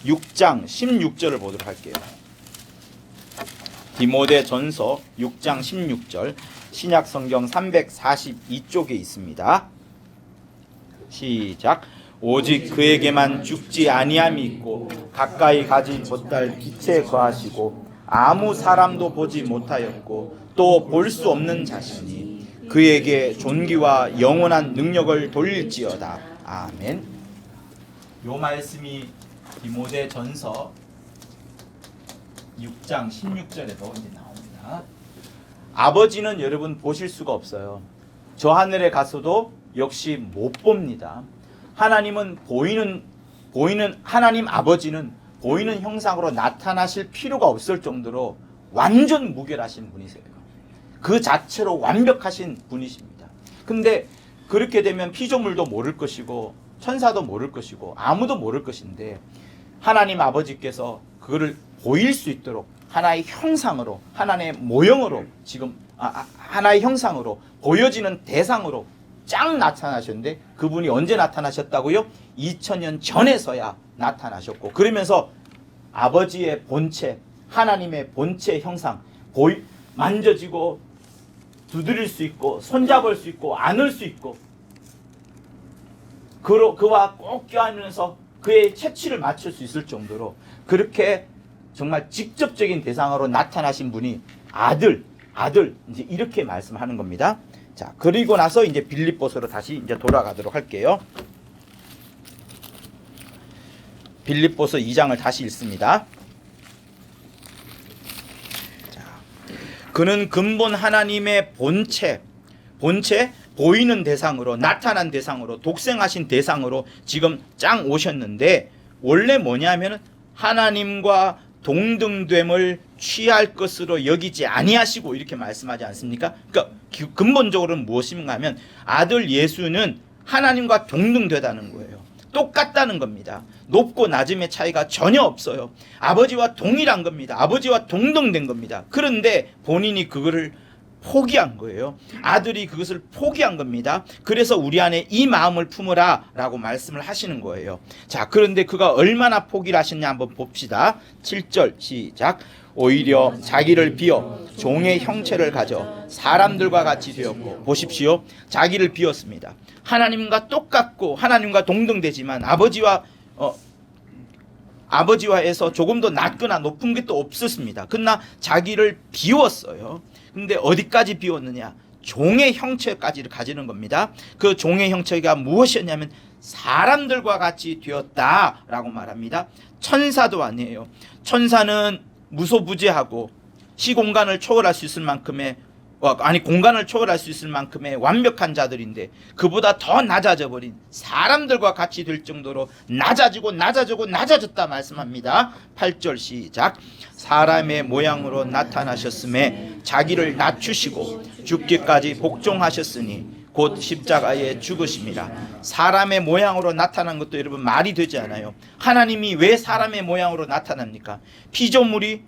Speaker 1: 6장 16절을 보도록 할게요. 디모데전서 6장 16절 신약성경 342쪽에 있습니다. 시작. 오직 그에게만 죽지 아니함이 있고 가까이 가지 못할 빛에 거하시고 아무 사람도 보지 못하였고 또 볼 수 없는 자신이 그에게 존귀와 영원한 능력을 돌릴지어다. 아멘. 요 말씀이 디모데전서 6장 16절에도 이제 나옵니다. 아버지는 여러분 보실 수가 없어요. 저 하늘에 가서도 역시 못 봅니다. 하나님은 보이는 하나님 아버지는 보이는 형상으로 나타나실 필요가 없을 정도로 완전 무결하신 분이세요. 그 자체로 완벽하신 분이십니다. 근데 그렇게 되면 피조물도 모를 것이고 천사도 모를 것이고 아무도 모를 것인데 하나님 아버지께서 그거를 보일 수 있도록 하나의 형상으로 하나의 모형으로 지금 하나의 형상으로 보여지는 대상으로 쫙 나타나셨는데 그분이 언제 나타나셨다고요? 2000년 전에서야 나타나셨고 그러면서 아버지의 본체 하나님의 본체 형상 만져지고 두드릴 수 있고 손잡을 수 있고 안을 수 있고 그와 꼭 껴안으면서 그의 체취를 맞출 수 있을 정도로 그렇게 정말 직접적인 대상으로 나타나신 분이 아들 이제 이렇게 말씀하는 겁니다. 자, 그리고 나서 이제 빌립보서로 다시 이제 돌아가도록 할게요. 빌립보서 2장을 다시 읽습니다. 자, 그는 근본 하나님의 본체 보이는 대상으로 나타난 대상으로 독생하신 대상으로 지금 짱 오셨는데 원래 뭐냐면 하나님과 동등됨을 취할 것으로 여기지 아니하시고 이렇게 말씀하지 않습니까? 그러니까 근본적으로는 무엇인가 하면 아들 예수는 하나님과 동등되다는 거예요. 똑같다는 겁니다. 높고 낮음의 차이가 전혀 없어요. 아버지와 동일한 겁니다. 아버지와 동등된 겁니다. 그런데 본인이 그거를 포기한 거예요. 아들이 그것을 포기한 겁니다. 그래서 우리 안에 이 마음을 품으라 라고 말씀을 하시는 거예요. 자, 그런데 그가 얼마나 포기를 하셨냐 한번 봅시다. 7절 시작. 오히려 자기를 비어 종의 형체를 가져 사람들과 같이 되었고 보십시오. 자기를 비웠습니다. 하나님과 똑같고 하나님과 동등되지만 아버지와에서 조금 더 낮거나 높은 게 또 없었습니다. 그러나 자기를 비웠어요. 근데 어디까지 비웠느냐? 종의 형체까지를 가지는 겁니다. 그 종의 형체가 무엇이었냐면 사람들과 같이 되었다라고 말합니다. 천사도 아니에요. 천사는 무소부재하고 시공간을 초월할 수 있을 만큼의 공간을 초월할 수 있을 만큼의 완벽한 자들인데 그보다 더 낮아져 버린 사람들과 같이 될 정도로 낮아졌다 말씀합니다. 8절 시작. 사람의 모양으로 나타나셨음에 자기를 낮추시고 죽기까지 복종하셨으니 곧 십자가에 죽으심이라. 사람의 모양으로 나타난 것도 여러분 말이 되지 않아요. 하나님이 왜 사람의 모양으로 나타납니까? 피조물이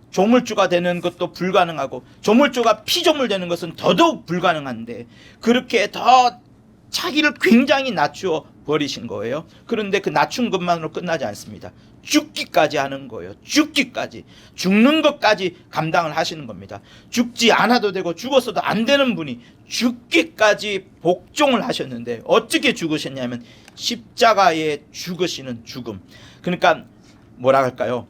Speaker 1: 조물주가 되는 것도 불가능하고 조물주가 피조물 되는 것은 더더욱 불가능한데 그렇게 더 자기를 굉장히 낮추어 버리신 거예요. 그런데 그 낮춘 것만으로 끝나지 않습니다. 죽기까지 하는 거예요. 죽는 것까지 감당을 하시는 겁니다. 죽지 않아도 되고 죽었어도 안 되는 분이 죽기까지 복종을 하셨는데 어떻게 죽으셨냐면 십자가에 죽으시는 죽음. 그러니까 뭐라 할까요?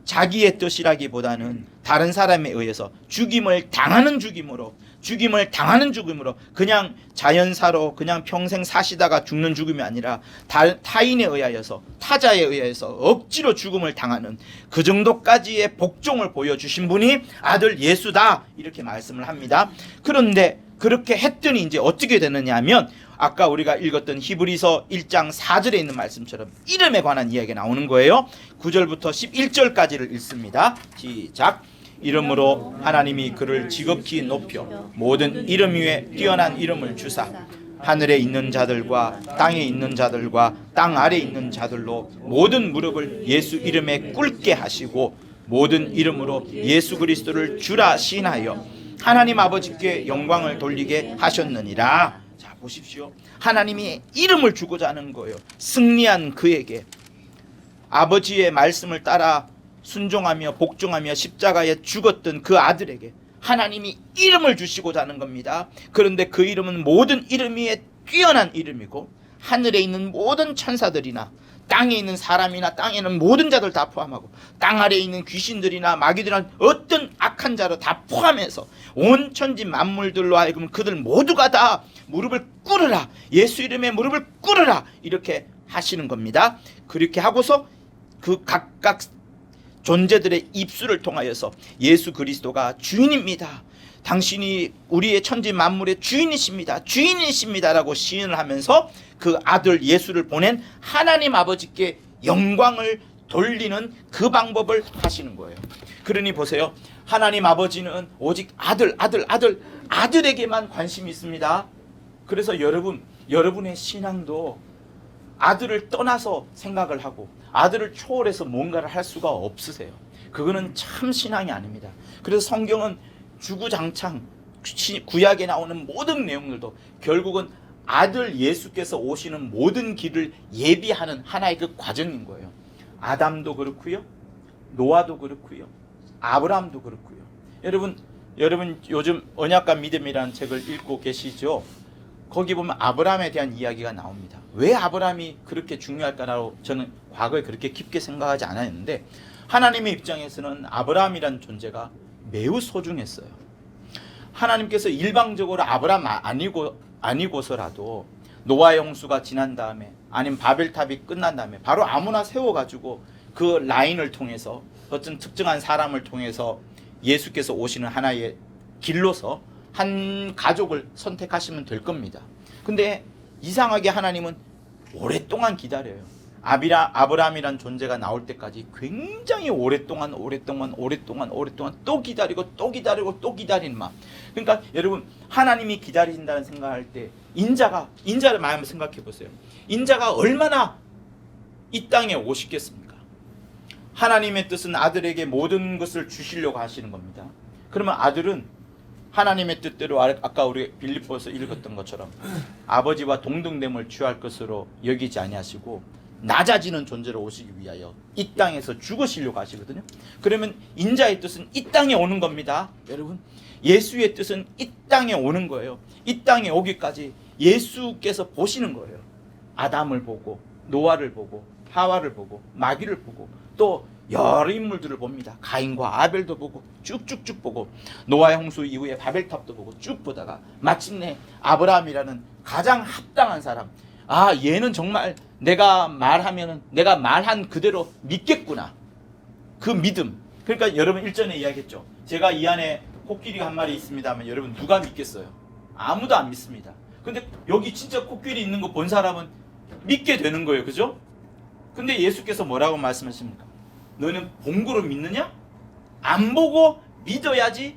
Speaker 1: 자기의 뜻이라기보다는 다른 사람에 의해서 죽임을 당하는 죽임으로 그냥 자연사로 그냥 평생 사시다가 죽는 죽음이 아니라 타인에 의하여서 타자에 의해서 억지로 죽음을 당하는 그 정도까지의 복종을 보여주신 분이 아들 예수다 이렇게 말씀을 합니다. 그런데 그렇게 했더니 이제 어떻게 되느냐 하면 아까 우리가 읽었던 히브리서 1장 4절에 있는 말씀처럼 이름에 관한 이야기가 나오는 거예요. 9절부터 11절까지를 읽습니다. 시작. 이름으로 하나님이 그를 지극히 높여 모든 이름 위에 뛰어난 이름을 주사 하늘에 있는 자들과 땅에 있는 자들과 땅 아래에 있는 자들로 모든 무릎을 예수 이름에 꿇게 하시고 모든 이름으로 예수 그리스도를 주라 시인하여 하나님 아버지께 영광을 돌리게 하셨느니라. 자, 보십시오. 하나님이 이름을 주고자 하는 거예요. 승리한 그에게 아버지의 말씀을 따라 순종하며 복종하며 십자가에 죽었던 그 아들에게 하나님이 이름을 주시고자 하는 겁니다. 그런데 그 이름은 모든 이름 위에 뛰어난 이름이고 하늘에 있는 모든 천사들이나 땅에 있는 사람이나 땅에 있는 모든 자들 다 포함하고 땅 아래에 있는 귀신들이나 마귀들이나 어떤 악한 자로 다 포함해서 온 천지 만물들로 하여금 그들 모두가 다 무릎을 꿇으라, 예수 이름에 무릎을 꿇으라 이렇게 하시는 겁니다. 그렇게 하고서 그 각각 존재들의 입술을 통하여서 예수 그리스도가 주인입니다, 당신이 우리의 천지 만물의 주인이십니다 라고 시인을 하면서 그 아들 예수를 보낸 하나님 아버지께 영광을 돌리는 그 방법을 하시는 거예요. 그러니 보세요. 하나님 아버지는 오직 아들에게만 관심이 있습니다. 그래서 여러분의 신앙도 아들을 떠나서 생각을 하고 아들을 초월해서 뭔가를 할 수가 없으세요. 그거는 참 신앙이 아닙니다. 그래서 성경은 주구장창 구약에 나오는 모든 내용들도 결국은 아들 예수께서 오시는 모든 길을 예비하는 하나의 그 과정인 거예요. 아담도 그렇고요, 노아도 그렇고요, 아브라함도 그렇고요. 여러분 요즘 언약과 믿음이라는 책을 읽고 계시죠? 거기 보면 아브라함에 대한 이야기가 나옵니다. 왜 아브라함이 그렇게 중요할까라고 저는 과거에 그렇게 깊게 생각하지 않았는데 하나님의 입장에서는 아브라함이라는 존재가 매우 소중했어요. 하나님께서 일방적으로 아브라함 아니고서라도 노아 홍수가 지난 다음에 아니면 바벨탑이 끝난 다음에 바로 아무나 세워가지고 그 라인을 통해서 어떤 특정한 사람을 통해서 예수께서 오시는 하나의 길로서 한 가족을 선택하시면 될 겁니다. 근데 이상하게 하나님은 오랫동안 기다려요. 아브라함이란 존재가 나올 때까지 굉장히 오랫동안 또 기다리는 마음. 그러니까 여러분 하나님이 기다리신다는 생각할 때 인자를 마음을 생각해 보세요. 인자가 얼마나 이 땅에 오시겠습니까? 하나님의 뜻은 아들에게 모든 것을 주시려고 하시는 겁니다. 그러면 아들은 하나님의 뜻대로 아까 우리 빌립보에서 읽었던 것처럼 아버지와 동등됨을 취할 것으로 여기지 아니하시고 낮아지는 존재로 오시기 위하여 이 땅에서 죽으시려고 하시거든요. 그러면 인자의 뜻은 이 땅에 오는 겁니다. 여러분 예수의 뜻은 이 땅에 오는 거예요. 이 땅에 오기까지 예수께서 보시는 거예요. 아담을 보고 노아를 보고 하와를 보고 마귀를 보고 또 여러 인물들을 봅니다. 가인과 아벨도 보고 쭉쭉쭉 보고 노아의 홍수 이후에 바벨탑도 보고 쭉 보다가 마침내 아브라함이라는 가장 합당한 사람, 얘는 정말 내가 말한 그대로 믿겠구나, 그 믿음. 그러니까 여러분 일전에 이야기했죠. 제가 이 안에 코끼리가 한 마리 있습니다만 여러분 누가 믿겠어요? 아무도 안 믿습니다. 근데 여기 진짜 코끼리 있는 거 본 사람은 믿게 되는 거예요. 그죠? 근데 예수께서 뭐라고 말씀하십니까? 너는 본 거로 믿느냐? 안 보고 믿어야지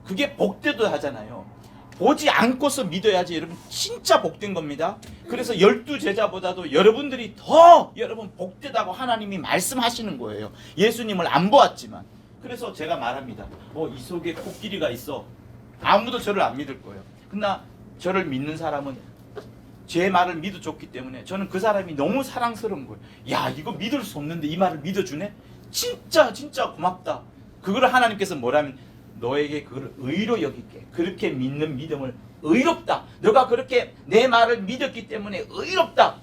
Speaker 1: 그게 복되도 하잖아요. 보지 않고서 믿어야지 여러분 진짜 복된 겁니다. 그래서 12제자보다도 여러분들이 더 여러분 복되다고 하나님이 말씀하시는 거예요. 예수님을 안 보았지만. 그래서 제가 말합니다. 이 속에 코끼리가 있어. 아무도 저를 안 믿을 거예요. 그러나 저를 믿는 사람은 제 말을 믿어줬기 때문에 저는 그 사람이 너무 사랑스러운 거예요. 야, 이거 믿을 수 없는데 이 말을 믿어주네? 진짜 고맙다. 그걸 하나님께서 뭐라면 너에게 그걸 의로 여길게. 그렇게 믿는 믿음을 의롭다. 너가 그렇게 내 말을 믿었기 때문에 의롭다.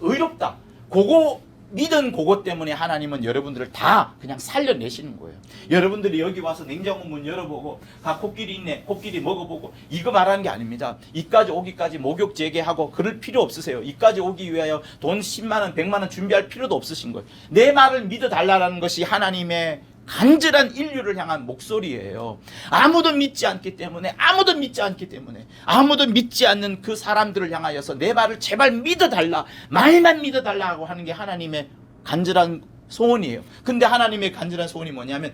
Speaker 1: 그거 믿은 그것 때문에 하나님은 여러분들을 다 그냥 살려내시는 거예요. 여러분들이 여기 와서 냉장고 문 열어보고 코끼리 있네, 코끼리 먹어보고 이거 말하는 게 아닙니다. 이까지 오기까지 목욕 재개하고 그럴 필요 없으세요. 이까지 오기 위하여 돈 10만 원, 100만 원 준비할 필요도 없으신 거예요. 내 말을 믿어달라는 것이 하나님의 간절한 인류를 향한 목소리예요. 아무도 믿지 않기 때문에 아무도 믿지 않는 그 사람들을 향하여서 내 말을 제발 믿어달라, 말만 믿어달라고 하는 게 하나님의 간절한 소원이에요. 근데 하나님의 간절한 소원이 뭐냐면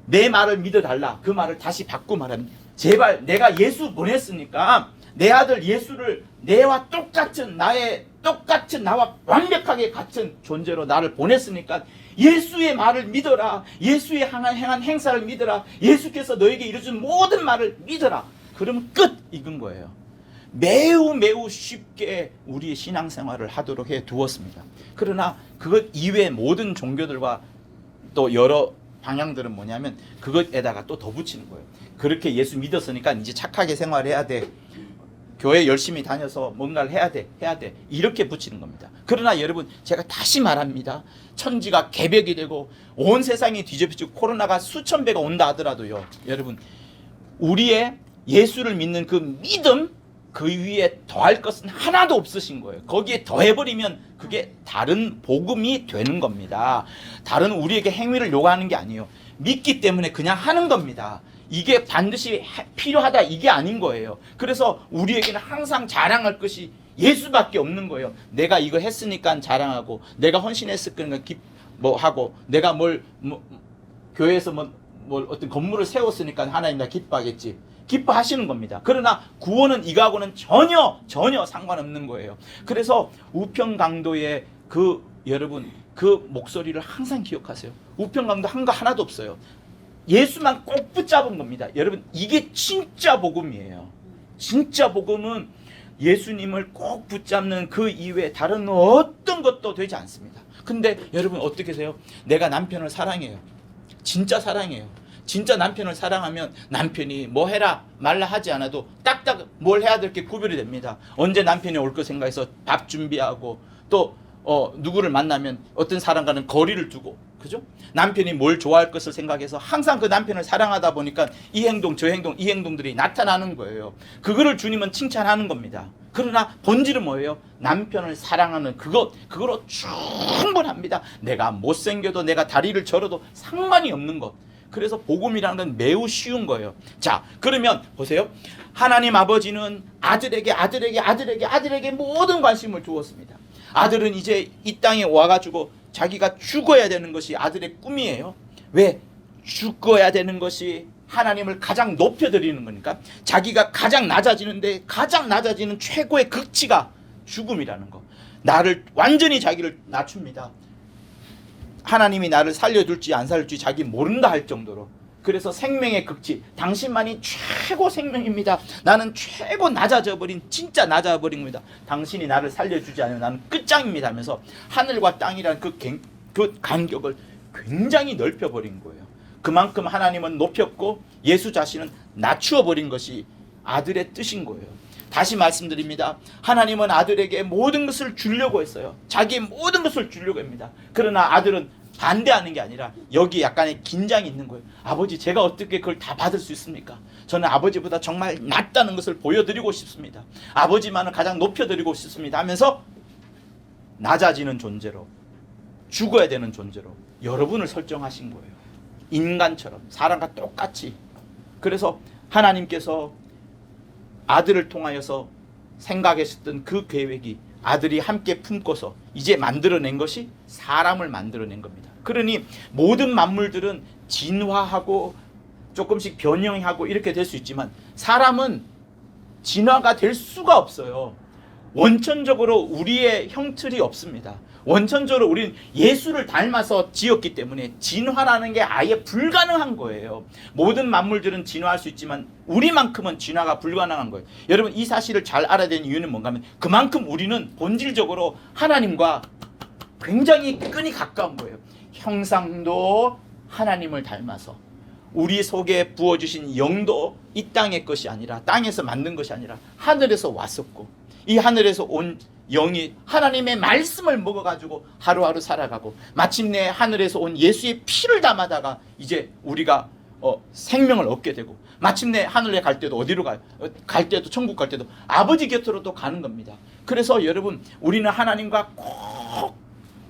Speaker 1: 내 말을 믿어달라. 그 말을 다시 바꾸고 말하면 제발 내가 예수 보냈으니까 내 아들 예수를 내와 똑같은 나와 완벽하게 같은 존재로 나를 보냈으니까 예수의 말을 믿어라. 예수의 행한 행사를 믿어라. 예수께서 너에게 이루어준 모든 말을 믿어라. 그러면 끝. 이건 거예요. 매우 쉽게 우리의 신앙생활을 하도록 해 두었습니다. 그러나 그것 이외의 모든 종교들과 또 여러 방향들은 뭐냐면 그것에다가 또 더 붙이는 거예요. 그렇게 예수 믿었으니까 이제 착하게 생활해야 돼. 교회 열심히 다녀서 뭔가를 해야 돼. 이렇게 붙이는 겁니다. 그러나 여러분, 제가 다시 말합니다. 천지가 개벽이 되고 온 세상이 뒤집혀지고 코로나가 수천 배가 온다 하더라도요. 여러분, 우리의 예수를 믿는 그 믿음, 그 위에 더할 것은 하나도 없으신 거예요. 거기에 더해버리면 그게 다른 복음이 되는 겁니다. 다른 우리에게 행위를 요구하는 게 아니에요. 믿기 때문에 그냥 하는 겁니다. 이게 반드시 필요하다 이게 아닌 거예요. 그래서 우리에게는 항상 자랑할 것이 예수밖에 없는 거예요. 내가 이거 했으니까 자랑하고, 내가 헌신했으니까 하고, 내가 교회에서 어떤 건물을 세웠으니까 하나님 나 기뻐하겠지. 기뻐하시는 겁니다. 그러나 구원은 이거하고는 전혀 상관없는 거예요. 그래서 우평강도의 여러분 그 목소리를 항상 기억하세요. 우평강도 한 거 하나도 없어요. 예수만 꼭 붙잡은 겁니다. 여러분, 이게 진짜 복음이에요. 진짜 복음은 예수님을 꼭 붙잡는 그 이외에 다른 어떤 것도 되지 않습니다. 근데 여러분 어떻게 하세요? 내가 남편을 사랑해요. 진짜 사랑해요. 진짜 남편을 사랑하면 남편이 뭐 해라 말라 하지 않아도 딱딱 뭘 해야 될 게 구별이 됩니다. 언제 남편이 올 거 생각해서 밥 준비하고, 또 누구를 만나면 어떤 사람과는 거리를 두고, 그죠? 남편이 뭘 좋아할 것을 생각해서 항상 그 남편을 사랑하다 보니까 이 행동 저 행동 이 행동들이 나타나는 거예요. 그거를 주님은 칭찬하는 겁니다. 그러나 본질은 뭐예요? 남편을 사랑하는 그거로 충분합니다. 내가 못생겨도 내가 다리를 절어도 상관이 없는 것. 그래서 복음이라는 건 매우 쉬운 거예요. 자, 그러면 보세요. 하나님 아버지는 아들에게 모든 관심을 두었습니다. 아들은 이제 이 땅에 와가지고 자기가 죽어야 되는 것이 아들의 꿈이에요. 왜? 죽어야 되는 것이 하나님을 가장 높여드리는 거니까. 자기가 가장 낮아지는데 가장 낮아지는 최고의 극치가 죽음이라는 거. 완전히 자기를 낮춥니다. 하나님이 나를 살려둘지 안 살려줄지 자기 모른다 할 정도로. 그래서 생명의 극치, 당신만이 최고 생명입니다. 나는 최고 진짜 낮아버린 겁니다. 당신이 나를 살려주지 않으면 나는 끝장입니다 하면서 하늘과 땅이라는 그 간격을 굉장히 넓혀버린 거예요. 그만큼 하나님은 높였고 예수 자신은 낮추어버린 것이 아들의 뜻인 거예요. 다시 말씀드립니다. 하나님은 아들에게 모든 것을 주려고 했어요. 자기의 모든 것을 주려고 합니다. 그러나 아들은 반대하는 게 아니라 여기 약간의 긴장이 있는 거예요. 아버지, 제가 어떻게 그걸 다 받을 수 있습니까? 저는 아버지보다 정말 낫다는 것을 보여드리고 싶습니다. 아버지만을 가장 높여드리고 싶습니다 하면서 낮아지는 존재로, 죽어야 되는 존재로 여러분을 설정하신 거예요. 인간처럼, 사람과 똑같이. 그래서 하나님께서 아들을 통하여서 생각하셨던 그 계획이 아들이 함께 품고서 이제 만들어낸 것이 사람을 만들어낸 겁니다. 그러니 모든 만물들은 진화하고 조금씩 변형하고 이렇게 될 수 있지만 사람은 진화가 될 수가 없어요. 원천적으로 우리의 형틀이 없습니다. 원천적으로 우리는 예수를 닮아서 지었기 때문에 진화라는 게 아예 불가능한 거예요. 모든 만물들은 진화할 수 있지만 우리만큼은 진화가 불가능한 거예요. 여러분, 이 사실을 잘 알아야 되는 이유는 뭔가 하면 그만큼 우리는 본질적으로 하나님과 굉장히 끈이 가까운 거예요. 형상도 하나님을 닮아서, 우리 속에 부어주신 영도 이 땅의 것이 아니라, 땅에서 만든 것이 아니라 하늘에서 왔었고, 이 하늘에서 온 영이 하나님의 말씀을 먹어가지고 하루하루 살아가고, 마침내 하늘에서 온 예수의 피를 담아다가 이제 우리가 생명을 얻게 되고, 마침내 하늘에 갈 때도 어디로 가요? 갈 때도, 천국 갈 때도 아버지 곁으로 또 가는 겁니다. 그래서 여러분, 우리는 하나님과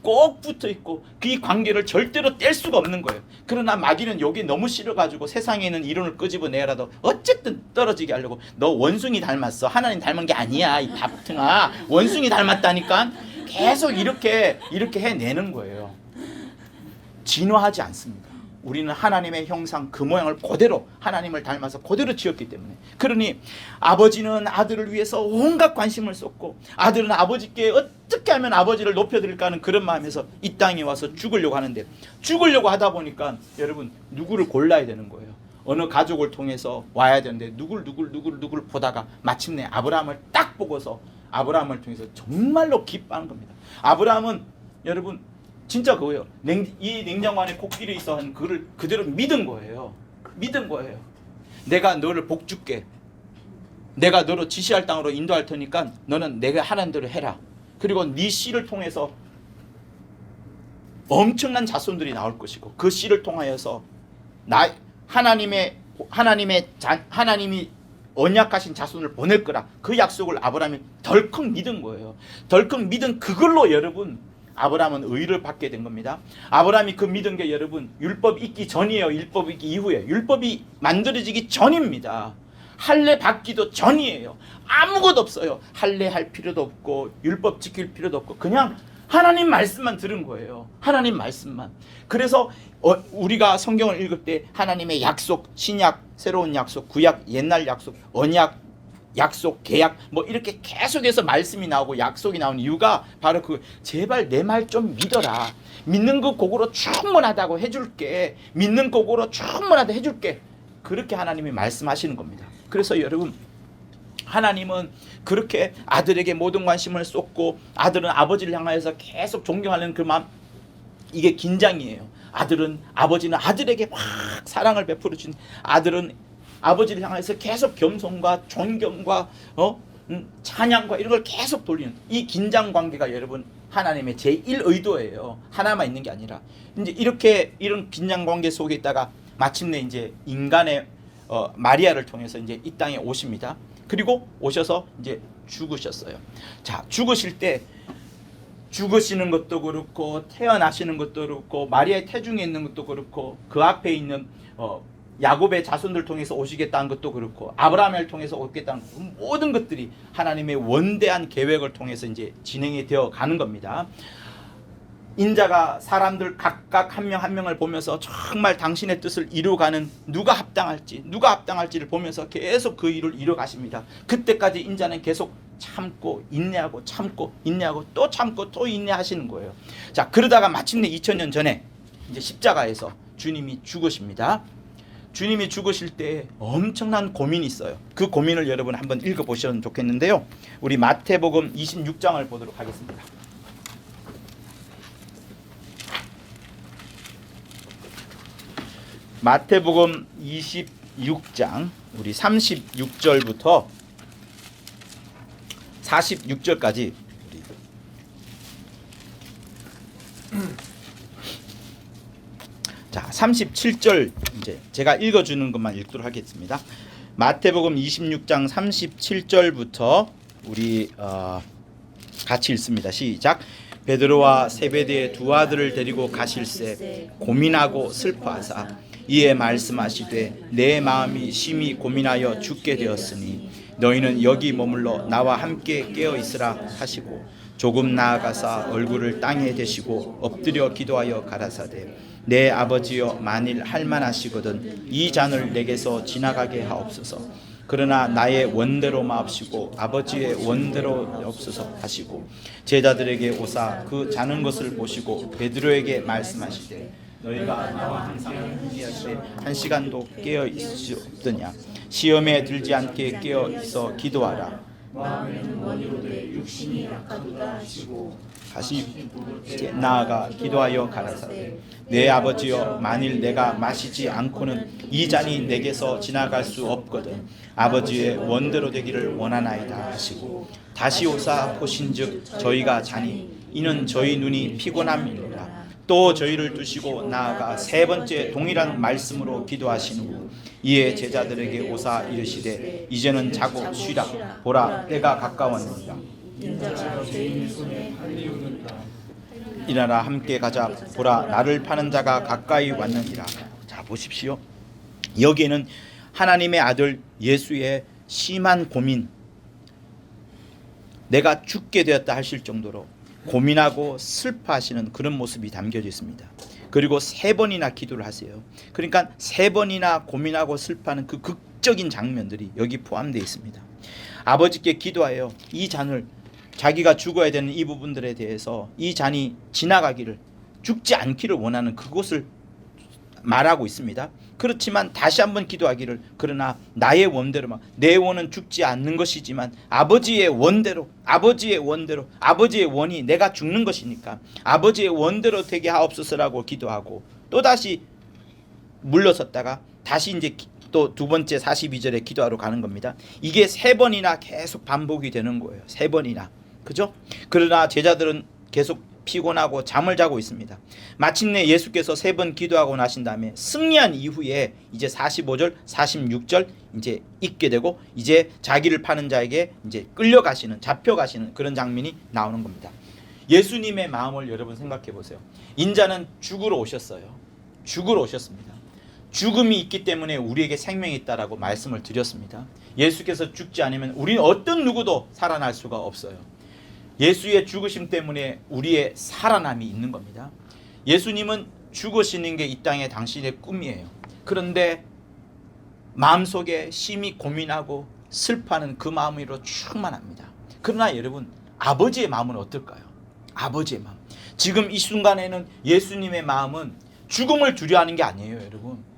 Speaker 1: 꼭 붙어 있고 그 관계를 절대로 뗄 수가 없는 거예요. 그러나 마귀는 여기 너무 싫어가지고 세상에 있는 이론을 끄집어내라도 어쨌든 떨어지게 하려고, 너 원숭이 닮았어, 하나님 닮은 게 아니야 이 밥통아, 원숭이 닮았다니까, 계속 이렇게 해내는 거예요. 진화하지 않습니다. 우리는 하나님의 형상 그 모양을 그대로, 하나님을 닮아서 그대로 지었기 때문에. 그러니 아버지는 아들을 위해서 온갖 관심을 쏟고, 아들은 아버지께 어떻게 하면 아버지를 높여드릴까 하는 그런 마음에서 이 땅에 와서 죽으려고 하는데, 죽으려고 하다 보니까 여러분, 누구를 골라야 되는 거예요. 어느 가족을 통해서 와야 되는데 누굴 보다가 마침내 아브라함을 딱 보고서 아브라함을 통해서 정말로 기뻐하는 겁니다. 아브라함은 여러분 진짜 그거예요. 이 냉장고 안에 코끼리 있어 한 그를 그대로 믿은 거예요. 믿은 거예요. 내가 너를 복 줄게. 내가 너를 지시할 땅으로 인도할 테니까 너는 내가 하라는 대로 해라. 그리고 네 씨를 통해서 엄청난 자손들이 나올 것이고, 그 씨를 통하여서 하나님이 언약하신 자손을 보낼 거라. 그 약속을 아브라함이 덜컥 믿은 거예요. 덜컥 믿은 그걸로 여러분, 아브라함은 의를 받게 된 겁니다. 아브라함이 그 믿은 게 여러분, 율법 있기 전이에요? 율법 있기 이후에? 율법이 만들어지기 전입니다. 할례 받기도 전이에요. 아무것도 없어요. 할례 할 필요도 없고 율법 지킬 필요도 없고 그냥 하나님 말씀만 들은 거예요. 하나님 말씀만. 그래서 우리가 성경을 읽을 때 하나님의 약속, 신약, 새로운 약속, 구약, 옛날 약속, 언약, 약속, 계약, 뭐 이렇게 계속해서 말씀이 나오고 약속이 나오는 이유가 바로 제발 내 말 좀 믿어라. 믿는 그 곡으로 충분하다고 해줄게. 믿는 곡으로 충분하다 해줄게. 그렇게 하나님이 말씀하시는 겁니다. 그래서 여러분, 하나님은 그렇게 아들에게 모든 관심을 쏟고, 아들은 아버지를 향하여서 계속 존경하는 그 마음, 이게 긴장이에요. 아버지는 아들에게 막 사랑을 베풀어 준, 아들은 아버지를 향해서 계속 겸손과 존경과 찬양과 이런 걸 계속 돌리는 이 긴장 관계가 여러분, 하나님의 제1의도예요. 하나만 있는 게 아니라. 이제 이런 긴장 관계 속에 있다가 마침내 이제 인간의 마리아를 통해서 이제 이 땅에 오십니다. 그리고 오셔서 이제 죽으셨어요. 자, 죽으시는 것도 그렇고 태어나시는 것도 그렇고 마리아의 태중에 있는 것도 그렇고 그 앞에 있는 야곱의 자손들 통해서 오시겠다는 것도 그렇고 아브라함을 통해서 오겠다는 모든 것들이 하나님의 원대한 계획을 통해서 이제 진행이 되어 가는 겁니다. 인자가 사람들 각각 한 명 한 명을 보면서 정말 당신의 뜻을 이루어가는 누가 합당할지를 보면서 계속 그 일을 이루어 가십니다. 그때까지 인자는 계속 참고 인내하고 또 참고 또 인내하시는 거예요. 자, 그러다가 마침내 2000년 전에 이제 십자가에서 주님이 죽으십니다. 주님이 죽으실 때 엄청난 고민이 있어요. 그 고민을 여러분 한번 읽어보시면 좋겠는데요. 우리 마태복음 26장을 보도록 하겠습니다. 마태복음 26장 우리 36절부터 46절까지 자, 37절 이제 제가 읽어주는 것만 읽도록 하겠습니다. 마태복음 26장 37절부터 우리 같이 읽습니다. 시작. 베드로와 세베대의 두 아들을 데리고 가실새 고민하고 슬퍼하사 이에 말씀하시되 내 마음이 심히 고민하여 죽게 되었으니 너희는 여기 머물러 나와 함께 깨어 있으라 하시고 조금 나아가사 얼굴을 땅에 대시고 엎드려 기도하여 가라사대 내 아버지여 만일 할만하시거든 이 잔을 내게서 지나가게 하옵소서. 그러나 나의 원대로 마옵시고 아버지의 원대로 없소서 하시고 제자들에게 오사 그 자는 것을 보시고 베드로에게 말씀하시되 너희가 나와 항상 함께하시되 한 시간도 깨어 있을 수 없더냐. 시험에 들지 않게 깨어 있어 기도하라.
Speaker 3: 마음에는 원이로되 육신이 약하도다 하시고
Speaker 1: 다시 이제 나아가 기도하여 가라사대 내 아버지여 만일 내가 마시지 않고는 이 잔이 내게서 지나갈 수 없거든 아버지의 원대로 되기를 원하나이다 하시고 다시 오사 보신즉 저희가 자니 이는 저희 눈이 피곤함이니라 또 저희를 두시고 나아가 세 번째 동일한 말씀으로 기도하신 후 이에 제자들에게 오사 이르시되 이제는 자고 쉬라 보라 때가 가까웠느니라 일어나 함께 가자 보라 나를 파는 자가 가까이 왔느니라. 자 보십시오. 여기에는 하나님의 아들 예수의 심한 고민, 내가 죽게 되었다 하실 정도로 고민하고 슬퍼하시는 그런 모습이 담겨져 있습니다. 그리고 3번이나 기도를 하세요. 그러니까 3번이나 고민하고 슬퍼하는 그 극적인 장면들이 여기 포함되어 있습니다. 아버지께 기도하여 이 잔을, 자기가 죽어야 되는 이 부분들에 대해서 이 잔이 지나가기를, 죽지 않기를 원하는 그것을 말하고 있습니다. 그렇지만 다시 한번 기도하기를, 그러나 나의 원대로만, 내 원은 죽지 않는 것이지만 아버지의 원대로, 아버지의 원이 내가 죽는 것이니까 아버지의 원대로 되게 하옵소서라고 기도하고, 또다시 물러섰다가 다시 이제 또 두 번째 42절에 기도하러 가는 겁니다. 이게 3번이나 계속 반복이 되는 거예요. 3번이나. 그죠? 그러나 제자들은 계속 피곤하고 잠을 자고 있습니다. 마침내 예수께서 3번 기도하고 나신 다음에 승리한 이후에 이제 45절, 46절 이제 있게 되고, 이제 자기를 파는 자에게 이제 끌려가시는, 잡혀가시는 그런 장면이 나오는 겁니다. 예수님의 마음을 여러분 생각해 보세요. 인자는 죽으러 오셨어요. 죽으러 오셨습니다. 죽음이 있기 때문에 우리에게 생명이 있다라고 말씀을 드렸습니다. 예수께서 죽지 않으면 우리는 어떤 누구도 살아날 수가 없어요. 예수의 죽으심 때문에 우리의 살아남이 있는 겁니다. 예수님은 죽으시는 게 이 땅의 당신의 꿈이에요. 그런데 마음속에 심히 고민하고 슬퍼하는 그 마음으로 충만합니다. 그러나 여러분, 아버지의 마음은 어떨까요? 아버지의 마음. 지금 이 순간에는 예수님의 마음은 죽음을 두려워하는 게 아니에요, 여러분.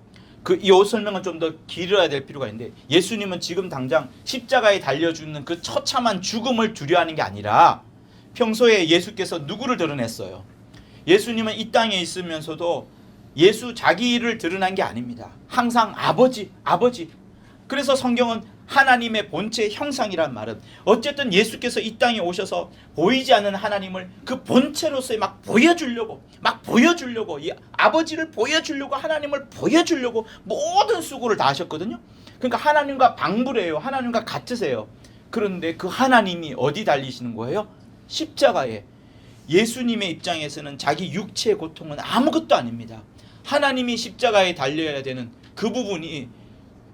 Speaker 1: 이 설명은 좀 더 길어야 될 필요가 있는데, 예수님은 지금 당장 십자가에 달려 죽는 그 처참한 죽음을 두려워하는 게 아니라 평소에 예수께서 누구를 드러냈어요? 예수님은 이 땅에 있으면서도 예수 자기를 드러난 게 아닙니다. 항상 아버지. 그래서 성경은 하나님의 본체 형상이란 말은, 어쨌든 예수께서 이 땅에 오셔서 보이지 않는 하나님을 그 본체로서의 막 보여주려고 이 아버지를 보여주려고, 하나님을 보여주려고 모든 수고를 다 하셨거든요. 그러니까 하나님과 방불해요. 하나님과 같으세요. 그런데 그 하나님이 어디 달리시는 거예요? 십자가에. 예수님의 입장에서는 자기 육체의 고통은 아무것도 아닙니다. 하나님이 십자가에 달려야 되는 그 부분이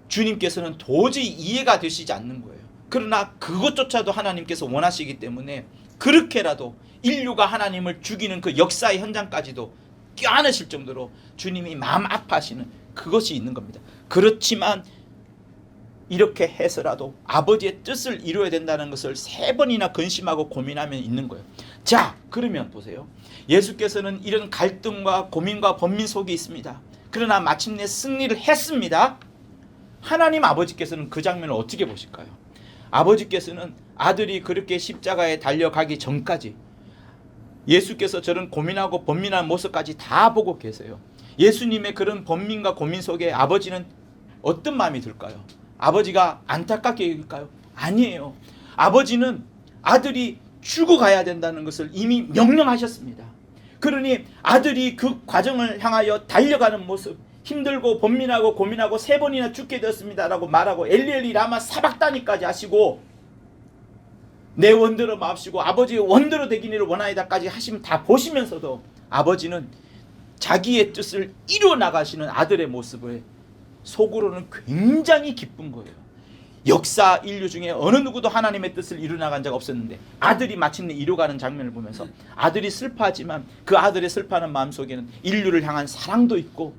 Speaker 1: 주님께서는 도저히 이해가 되시지 않는 거예요. 그러나 그것조차도 하나님께서 원하시기 때문에 그렇게라도 인류가 하나님을 죽이는 그 역사의 현장까지도 껴안으실 정도로 주님이 마음 아파하시는 그것이 있는 겁니다. 그렇지만 이렇게 해서라도 아버지의 뜻을 이루어야 된다는 것을 3번이나 근심하고 고민하면 있는 거예요. 자, 그러면 보세요. 예수께서는 이런 갈등과 고민과 번민 속에 있습니다. 그러나 마침내 승리를 했습니다. 하나님 아버지께서는 그 장면을 어떻게 보실까요? 아버지께서는 아들이 그렇게 십자가에 달려가기 전까지 예수께서 저런 고민하고 번민한 모습까지 다 보고 계세요. 예수님의 그런 번민과 고민 속에 아버지는 어떤 마음이 들까요? 아버지가 안타깝게 여길까요? 아니에요. 아버지는 아들이 죽어가야 된다는 것을 이미 명령하셨습니다. 그러니 아들이 그 과정을 향하여 달려가는 모습, 힘들고 번민하고 고민하고 3번이나 죽게 되었습니다라고 말하고 엘리엘리 라마 사박다니까지 하시고 내 원대로 마옵시고 아버지의 원대로 되기를 원하이다까지 하시면 다 보시면서도 아버지는 자기의 뜻을 이루어 나가시는 아들의 모습을 속으로는 굉장히 기쁜 거예요. 역사 인류 중에 어느 누구도 하나님의 뜻을 이루어 나간 자가 없었는데 아들이 마침내 이루어가는 장면을 보면서 아들이 슬퍼하지만 그 아들의 슬퍼하는 마음속에는 인류를 향한 사랑도 있고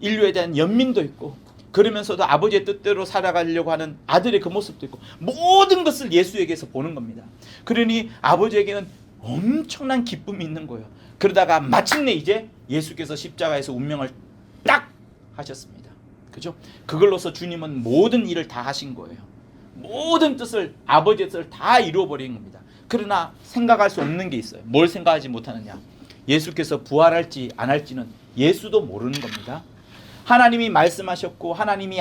Speaker 1: 인류에 대한 연민도 있고, 그러면서도 아버지의 뜻대로 살아가려고 하는 아들의 그 모습도 있고, 모든 것을 예수에게서 보는 겁니다. 그러니 아버지에게는 엄청난 기쁨이 있는 거예요. 그러다가 마침내 이제 예수께서 십자가에서 운명을 딱 하셨습니다. 그죠? 그걸로서 주님은 모든 일을 다 하신 거예요. 모든 뜻을, 아버지의 뜻을 다 이루어버린 겁니다. 그러나 생각할 수 없는 게 있어요. 뭘 생각하지 못하느냐? 예수께서 부활할지 안 할지는 예수도 모르는 겁니다. 하나님이 말씀하셨고 하나님이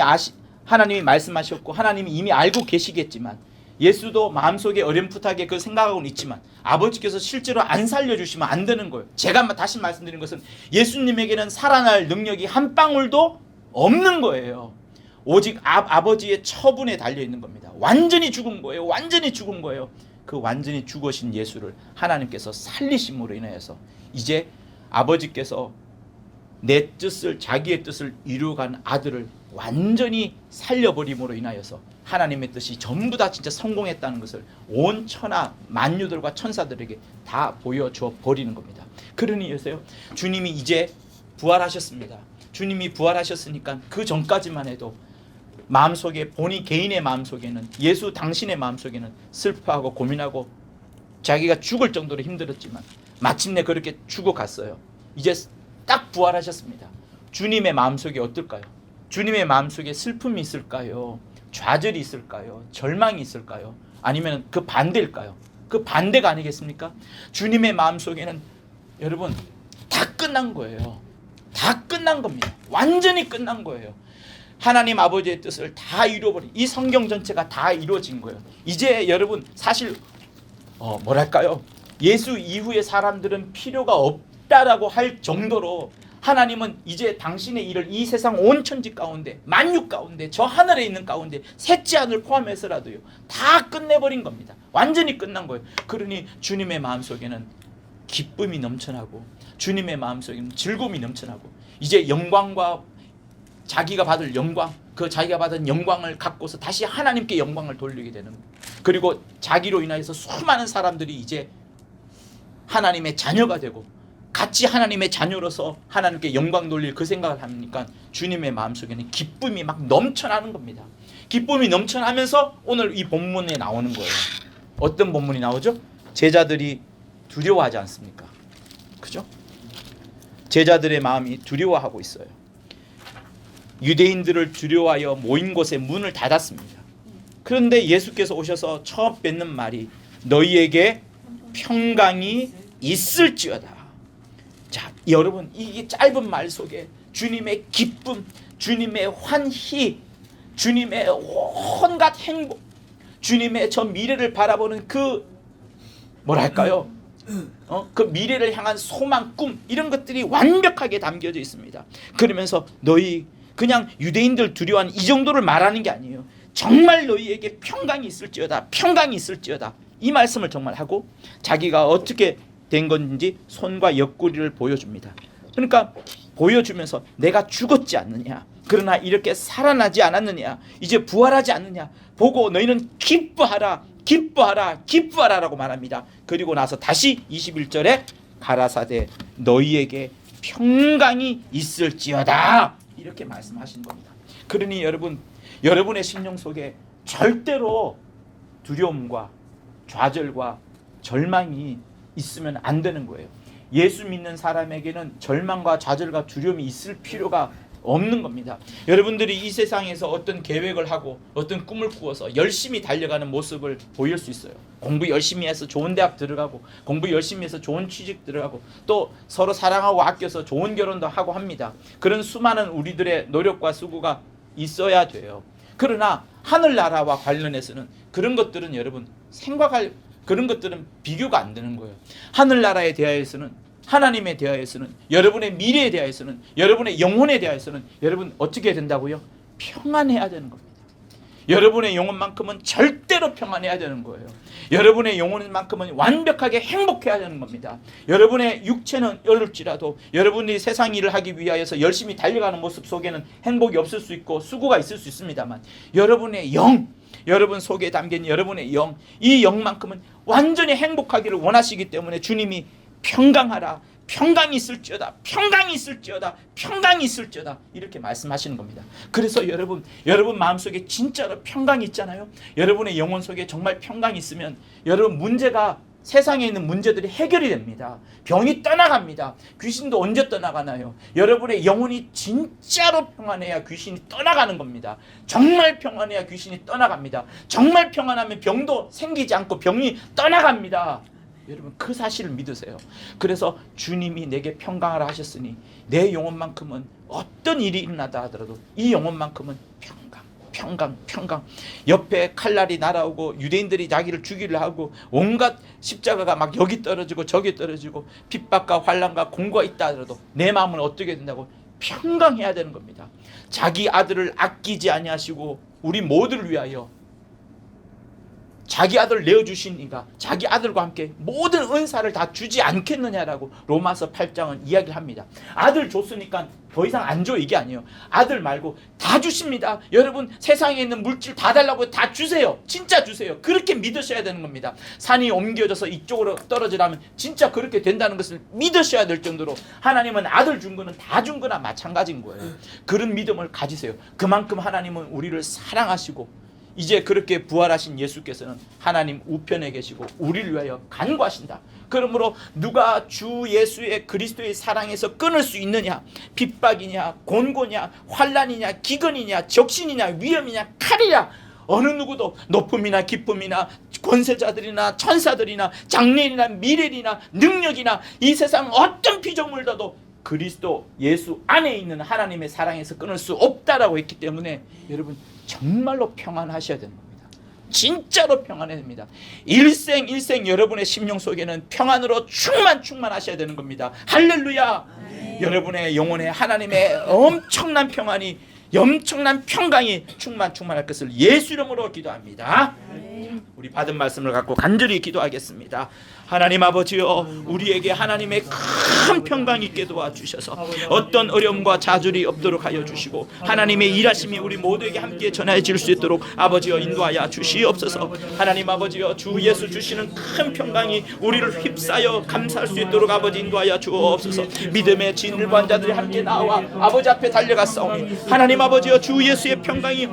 Speaker 1: 말씀하셨고 하나님이 이미 알고 계시겠지만 예수도 마음속에 어렴풋하게 그 생각하고는 있지만 아버지께서 실제로 안 살려주시면 안 되는 거예요. 제가 다시 말씀드린 것은 예수님에게는 살아날 능력이 한 방울도 없는 거예요. 오직 아버지의 처분에 달려있는 겁니다. 완전히 죽은 거예요. 완전히 죽은 거예요. 그 완전히 죽으신 예수를 하나님께서 살리심으로 인하여서 이제 아버지께서 내 뜻을, 자기의 뜻을 이루어간 아들을 완전히 살려버림으로 인하여서 하나님의 뜻이 전부 다 진짜 성공했다는 것을 온 천하 만유들과 천사들에게 다 보여줘 버리는 겁니다. 그러니 여세요, 주님이 이제 부활하셨습니다. 주님이 부활하셨으니까 그 전까지만 해도 마음속에, 본인 개인의 마음속에는, 예수 당신의 마음속에는 슬퍼하고 고민하고 자기가 죽을 정도로 힘들었지만 마침내 그렇게 죽어갔어요. 이제 딱 부활하셨습니다. 주님의 마음속에 어떨까요? 주님의 마음속에 슬픔이 있을까요? 좌절이 있을까요? 절망이 있을까요? 아니면 그 반대일까요? 그 반대가 아니겠습니까? 주님의 마음속에는 여러분 다 끝난 거예요. 다 끝난 겁니다. 완전히 끝난 거예요. 하나님 아버지의 뜻을 다 이루어버린, 이 성경 전체가 다 이루어진 거예요. 이제 여러분 사실 뭐랄까요? 예수 이후의 사람들은 필요가 없다라고 할 정도로 하나님은 이제 당신의 일을 이 세상 온 천지 가운데, 만유 가운데, 저 하늘에 있는 가운데 셋째 하늘 포함해서라도요 다 끝내버린 겁니다. 완전히 끝난 거예요. 그러니 주님의 마음속에는 기쁨이 넘쳐나고 주님의 마음속에는 즐거움이 넘쳐나고 이제 영광과 자기가 받을 영광, 그 자기가 받은 영광을 갖고서 다시 하나님께 영광을 돌리게 되는 거예요. 그리고 자기로 인하여서 수많은 사람들이 이제 하나님의 자녀가 되고 같이 하나님의 자녀로서 하나님께 영광 돌릴 그 생각을 하니까 주님의 마음속에는 기쁨이 막 넘쳐나는 겁니다. 기쁨이 넘쳐나면서 오늘 이 본문에 나오는 거예요. 어떤 본문이 나오죠? 제자들이 두려워하지 않습니까? 그죠? 제자들의 마음이 두려워하고 있어요. 유대인들을 두려워하여 모인 곳에 문을 닫았습니다. 그런데 예수께서 오셔서 처음 뱉는 말이 너희에게 평강이 있을지어다. 자, 여러분 이 짧은 말 속에 주님의 기쁨, 주님의 환희, 주님의 온갖 행복, 주님의 저 미래를 바라보는 그 뭐랄까요? 그 미래를 향한 소망, 꿈 이런 것들이 완벽하게 담겨져 있습니다. 그러면서 너희 그냥 유대인들 두려워하는 이 정도를 말하는 게 아니에요. 정말 너희에게 평강이 있을지어다. 평강이 있을지어다. 이 말씀을 정말 하고 자기가 어떻게 된 건지 손과 옆구리를 보여줍니다. 그러니까 보여주면서 내가 죽었지 않느냐, 그러나 이렇게 살아나지 않았느냐, 이제 부활하지 않느냐 보고 너희는 기뻐하라, 기뻐하라, 기뻐하라 라고 말합니다. 그리고 나서 다시 21절에 가라사대 너희에게 평강이 있을지어다 이렇게 말씀하신 겁니다. 그러니 여러분, 여러분의 심령 속에 절대로 두려움과 좌절과 절망이 있으면 안 되는 거예요. 예수 믿는 사람에게는 절망과 좌절과 두려움이 있을 필요가 없는 겁니다. 여러분들이 이 세상에서 어떤 계획을 하고 어떤 꿈을 꾸어서 열심히 달려가는 모습을 보일 수 있어요. 공부 열심히 해서 좋은 대학 들어가고 공부 열심히 해서 좋은 취직 들어가고 또 서로 사랑하고 아껴서 좋은 결혼도 하고 합니다. 그런 수많은 우리들의 노력과 수고가 있어야 돼요. 그러나 하늘나라와 관련해서는 그런 것들은 여러분 생각할 그런 것들은 비교가 안 되는 거예요. 하늘나라에 대하여서는, 하나님에 대하여서는, 여러분의 미래에 대하여서는, 여러분의 영혼에 대하여서는 여러분 어떻게 해야 된다고요? 평안해야 되는 겁니다. 여러분의 영혼만큼은 절대로 평안해야 되는 거예요. 여러분의 영혼만큼은 완벽하게 행복해야 되는 겁니다. 여러분의 육체는 어려울지라도 여러분이 세상 일을 하기 위하여서 열심히 달려가는 모습 속에는 행복이 없을 수 있고 수고가 있을 수 있습니다만 여러분의 영, 여러분 속에 담긴 여러분의 영, 이 영만큼은 완전히 행복하기를 원하시기 때문에 주님이 평강하라, 평강이 있을지어다, 평강이 있을지어다, 평강이 있을지어다 이렇게 말씀하시는 겁니다. 그래서 여러분 마음속에 진짜로 평강이 있잖아요. 여러분의 영혼 속에 정말 평강이 있으면 여러분 문제가 세상에 있는 문제들이 해결이 됩니다. 병이 떠나갑니다. 귀신도 언제 떠나가나요? 여러분의 영혼이 진짜로 평안해야 귀신이 떠나가는 겁니다. 정말 평안해야 귀신이 떠나갑니다. 정말 평안하면 병도 생기지 않고 병이 떠나갑니다. 여러분 그 사실을 믿으세요. 그래서 주님이 내게 평강하라 하셨으니 내 영혼만큼은 어떤 일이 일어나다 하더라도 이 영혼만큼은 평강. 옆에 칼날이 날아오고 유대인들이 자기를 죽이려 하고 온갖 십자가가 막 여기 떨어지고 저기 떨어지고 핍박과 환난과 공고가 있다 하더라도 내 마음은 어떻게 된다고? 평강해야 되는 겁니다. 자기 아들을 아끼지 아니하시고 우리 모두를 위하여 자기 아들을 내어주신 이가 자기 아들과 함께 모든 은사를 다 주지 않겠느냐라고 로마서 8장은 이야기를 합니다. 아들 줬으니까 더 이상 안 줘 이게 아니에요. 아들 말고 다 주십니다. 여러분 세상에 있는 물질 다 달라고 다 주세요. 진짜 주세요. 그렇게 믿으셔야 되는 겁니다. 산이 옮겨져서 이쪽으로 떨어지라면 진짜 그렇게 된다는 것을 믿으셔야 될 정도로 하나님은 아들 준 거는 다 준 거나 마찬가지인 거예요. 그런 믿음을 가지세요. 그만큼 하나님은 우리를 사랑하시고 이제 그렇게 부활하신 예수께서는 하나님 우편에 계시고 우리를 위하여 간구하신다. 그러므로 누가 주 예수의 그리스도의 사랑에서 끊을 수 있느냐? 핍박이냐, 곤고냐, 환난이냐, 기근이냐, 적신이냐, 위험이냐, 칼이냐, 어느 누구도 높음이나 기쁨이나 권세자들이나 천사들이나 장래이나 미래이나 능력이나 이 세상 어떤 피조물도 그리스도 예수 안에 있는 하나님의 사랑에서 끊을 수 없다라고 했기 때문에 여러분 정말로 평안하셔야 되는 겁니다. 진짜로 평안해야 됩니다. 일생 여러분의 심령 속에는 평안으로 충만하셔야 되는 겁니다. 할렐루야. 여러분의 영혼에 하나님의 엄청난 평안이 엄청난 평강이 충만할 것을 예수 이름으로 기도합니다. 우리 받은 말씀을 갖고 간절히 기도하겠습니다. 하나님 아버지여, 우리에게 하나님의 큰 평강 있게 도와주셔서 어떤 어려움과 좌절이 없도록 하여 주시고 하나님의 일하심이 우리 모두에게 함께 전해질 수 있도록 아버지여 인도하여 주시옵소서. 하나님 아버지여, 주 예수 주시는 큰 평강이 우리를 휩싸여 감사할 수 있도록 아버지 인도하여 주옵소서. 믿음의 진일관자들이 함께 나와 아버지 앞에 달려갔사오니 하나님 아버지여, 주 예수의 평강이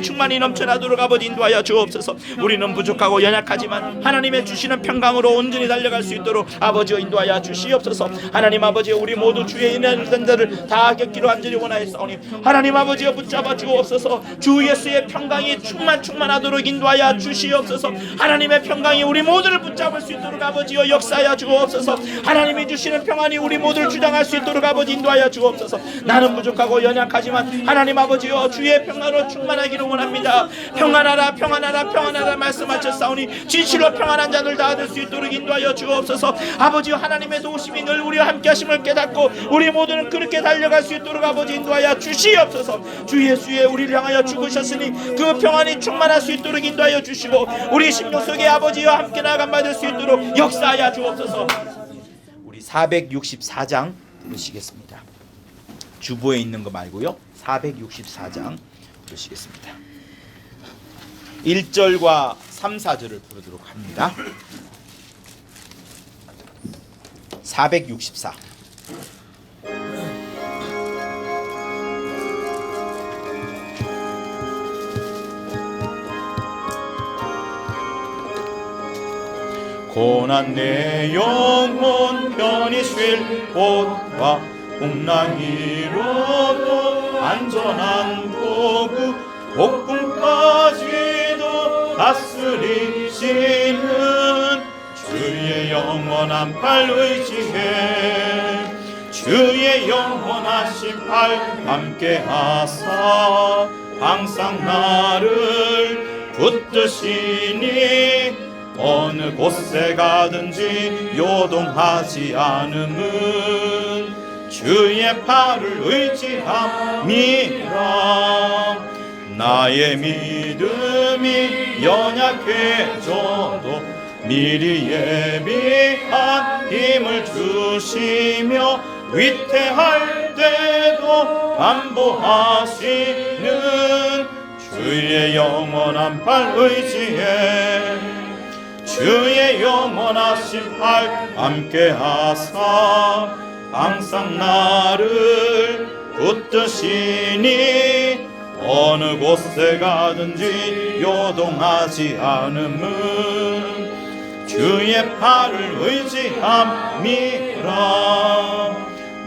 Speaker 1: 충만히 넘쳐나도록 아버지 인도하여 주옵소서. 우리는 부족하고 연약하지만 하나님의 주시는 평강으로 온전히 달려갈 수 있도록 아버지여 인도하여 주시옵소서. 하나님 아버지여, 우리 모두 주의 은혜를 자를 다 겪기로 간절히 원하였사오니 하나님 아버지여 붙잡아 주옵소서. 주 예수의 평강이 충만하도록 인도하여 주시옵소서. 하나님의 평강이 우리 모두를 붙잡을 수 있도록 아버지여 역사하여 주옵소서. 하나님이 주시는 평안이 우리 모두를 주장할 수 있도록 아버지 인도하여 주옵소서. 나는 부족하고 연약하지만 하나님 아버지여, 주의 평안으로 충만하기를 원합니다. 평안하라 말씀하셨사오니 진실로 평안한 자들 다 얻을 수 있도록 인도하여 주옵소서. 아버지여, 하나님의 도우심이 늘 우리와 함께 하심을 깨닫고 우리 모두는 그렇게 달려갈 수 있도록 아버지 인도하여 주시옵소서. 주 예수의 우리를 향하여 죽으셨으니 그 평안이 충만할 수 있도록 인도하여 주시고 우리 심령 속에 아버지와 함께 나아감 받을 수 있도록 역사하여 주옵소서. 우리 464장 들으시겠습니다. 주보에 있는 거 말고요, 464장 들으시겠습니다. 1절과 3, 4절을 부르도록 합니다. 464. 고난 내 영혼 편히 쉴 곳과 풍랑이로도 안전한 도구 폭풍까지도 다스리시는 주의 영원한 팔 의지해 주의 영원하신 팔 함께하사 항상 나를 붙드시니 어느 곳에 가든지 요동하지 않음은 주의 팔을 의지함이라. 나의 믿음이 연약해져도 미리 예비한 힘을 주시며 위태할 때도 안보하시는 주의 영원한 팔 의지해 주의 영원하신 팔 함께하사 항상 나를 붙드시니 어느 곳에 가든지 요동하지 않음은 주의 팔을 의지함이라.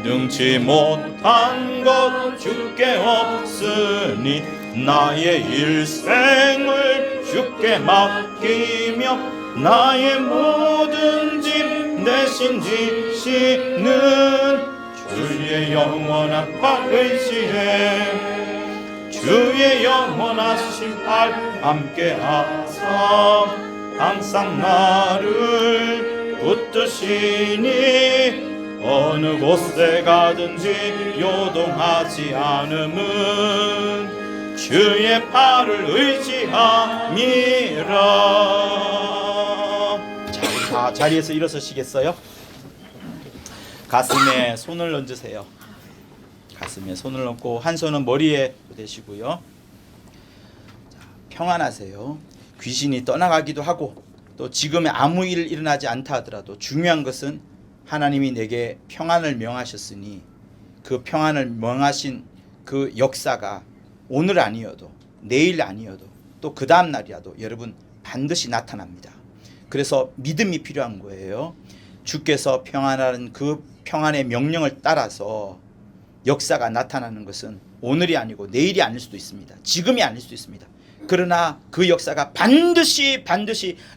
Speaker 1: 능치 못한 것 주께 없으니 나의 일생을 주께 맡기며 나의 모든 짐 대신 지시는 주의 영원한 팔 의지해. 주의 영원하신 팔 함께하사 항상 나를 붙드시니 어느 곳에 가든지 요동하지 않음은 주의 팔을 의지함이라. 자, 자리에서 일어서시겠어요? 가슴에 손을 얹으세요. 가슴에 손을 얹고 한 손은 머리에 대시고요. 자, 평안하세요. 귀신이 떠나가기도 하고 또 지금의 아무 일 일어나지 않다 하더라도 중요한 것은 하나님이 내게 평안을 명하셨으니 그 평안을 명하신 그 역사가 오늘 아니어도 내일 아니어도 또 그 다음 날이라도 여러분 반드시 나타납니다. 그래서 믿음이 필요한 거예요. 주께서 평안하는 그 평안의 명령을 따라서 역사가 나타나는 것은 오늘이 아니고 내일이 아닐 수도 있습니다. 지금이 아닐 수도 있습니다. 그러나 그 역사가 반드시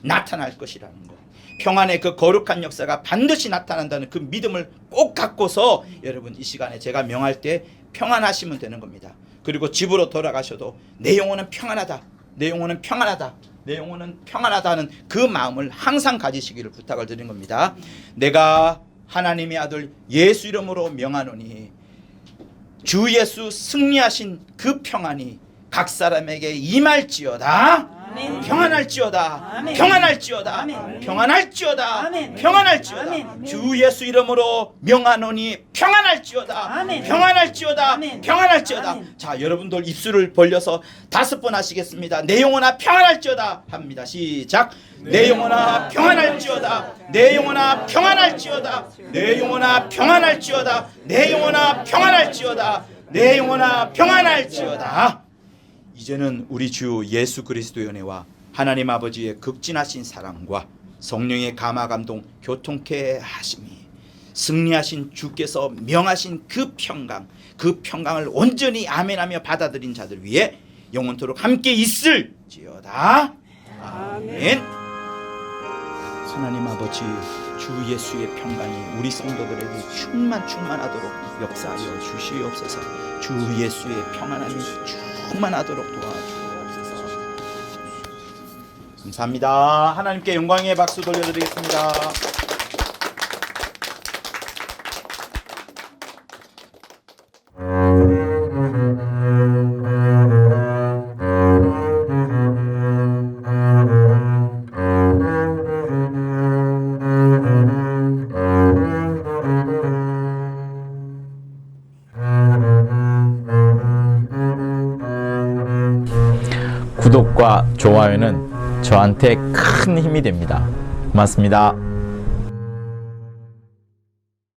Speaker 1: 나타날 것이라는 것. 평안의 그 거룩한 역사가 반드시 나타난다는 그 믿음을 꼭 갖고서 여러분 이 시간에 제가 명할 때 평안하시면 되는 겁니다. 그리고 집으로 돌아가셔도 내 영혼은 평안하다. 내 영혼은 평안하다. 내 영혼은 평안하다는 그 마음을 항상 가지시기를 부탁을 드린 겁니다. 내가 하나님의 아들 예수 이름으로 명하노니 주 예수 승리하신 그 평안이 각 사람에게 임할지어다. 아멘. 평안할지어다. 아멘. 평안할지어다. 아멘. 평안할지어다. 아멘. 평안할지어다. 아멘. 주 예수 이름으로 명하노니 평안할지어다. 아멘. 평안할지어다. 아멘. 평안할지어다. 아멘. 자, 여러분들 입술을 벌려서 5번 하시겠습니다. 내 영혼아 평안할지어다 합니다. 시작. 내 영혼아 평안할지어다. 내 영혼아 평안할지어다. 내 영혼아 평안할지어다. 내 영혼아 평안할지어다. 내 영혼아 평안할지어다. 이제는 우리 주 예수 그리스도의 은혜와 하나님 아버지의 극진하신 사랑과 성령의 감화 감동 교통케 하심이 승리하신 주께서 명하신 그 평강을 온전히 아멘하며 받아들인 자들 위해 영원토록 함께 있을지어다. 아멘. 하나님 아버지 주 예수의 평강이 우리 성도들에게 충만하도록 역사하여 주시옵소서. 주 예수의 평안함이 충만하도록 도와주옵소서. 감사합니다. 하나님께 영광의 박수 돌려드리겠습니다.
Speaker 3: 구독과 좋아요는 저한테 큰 힘이 됩니다. 고맙습니다.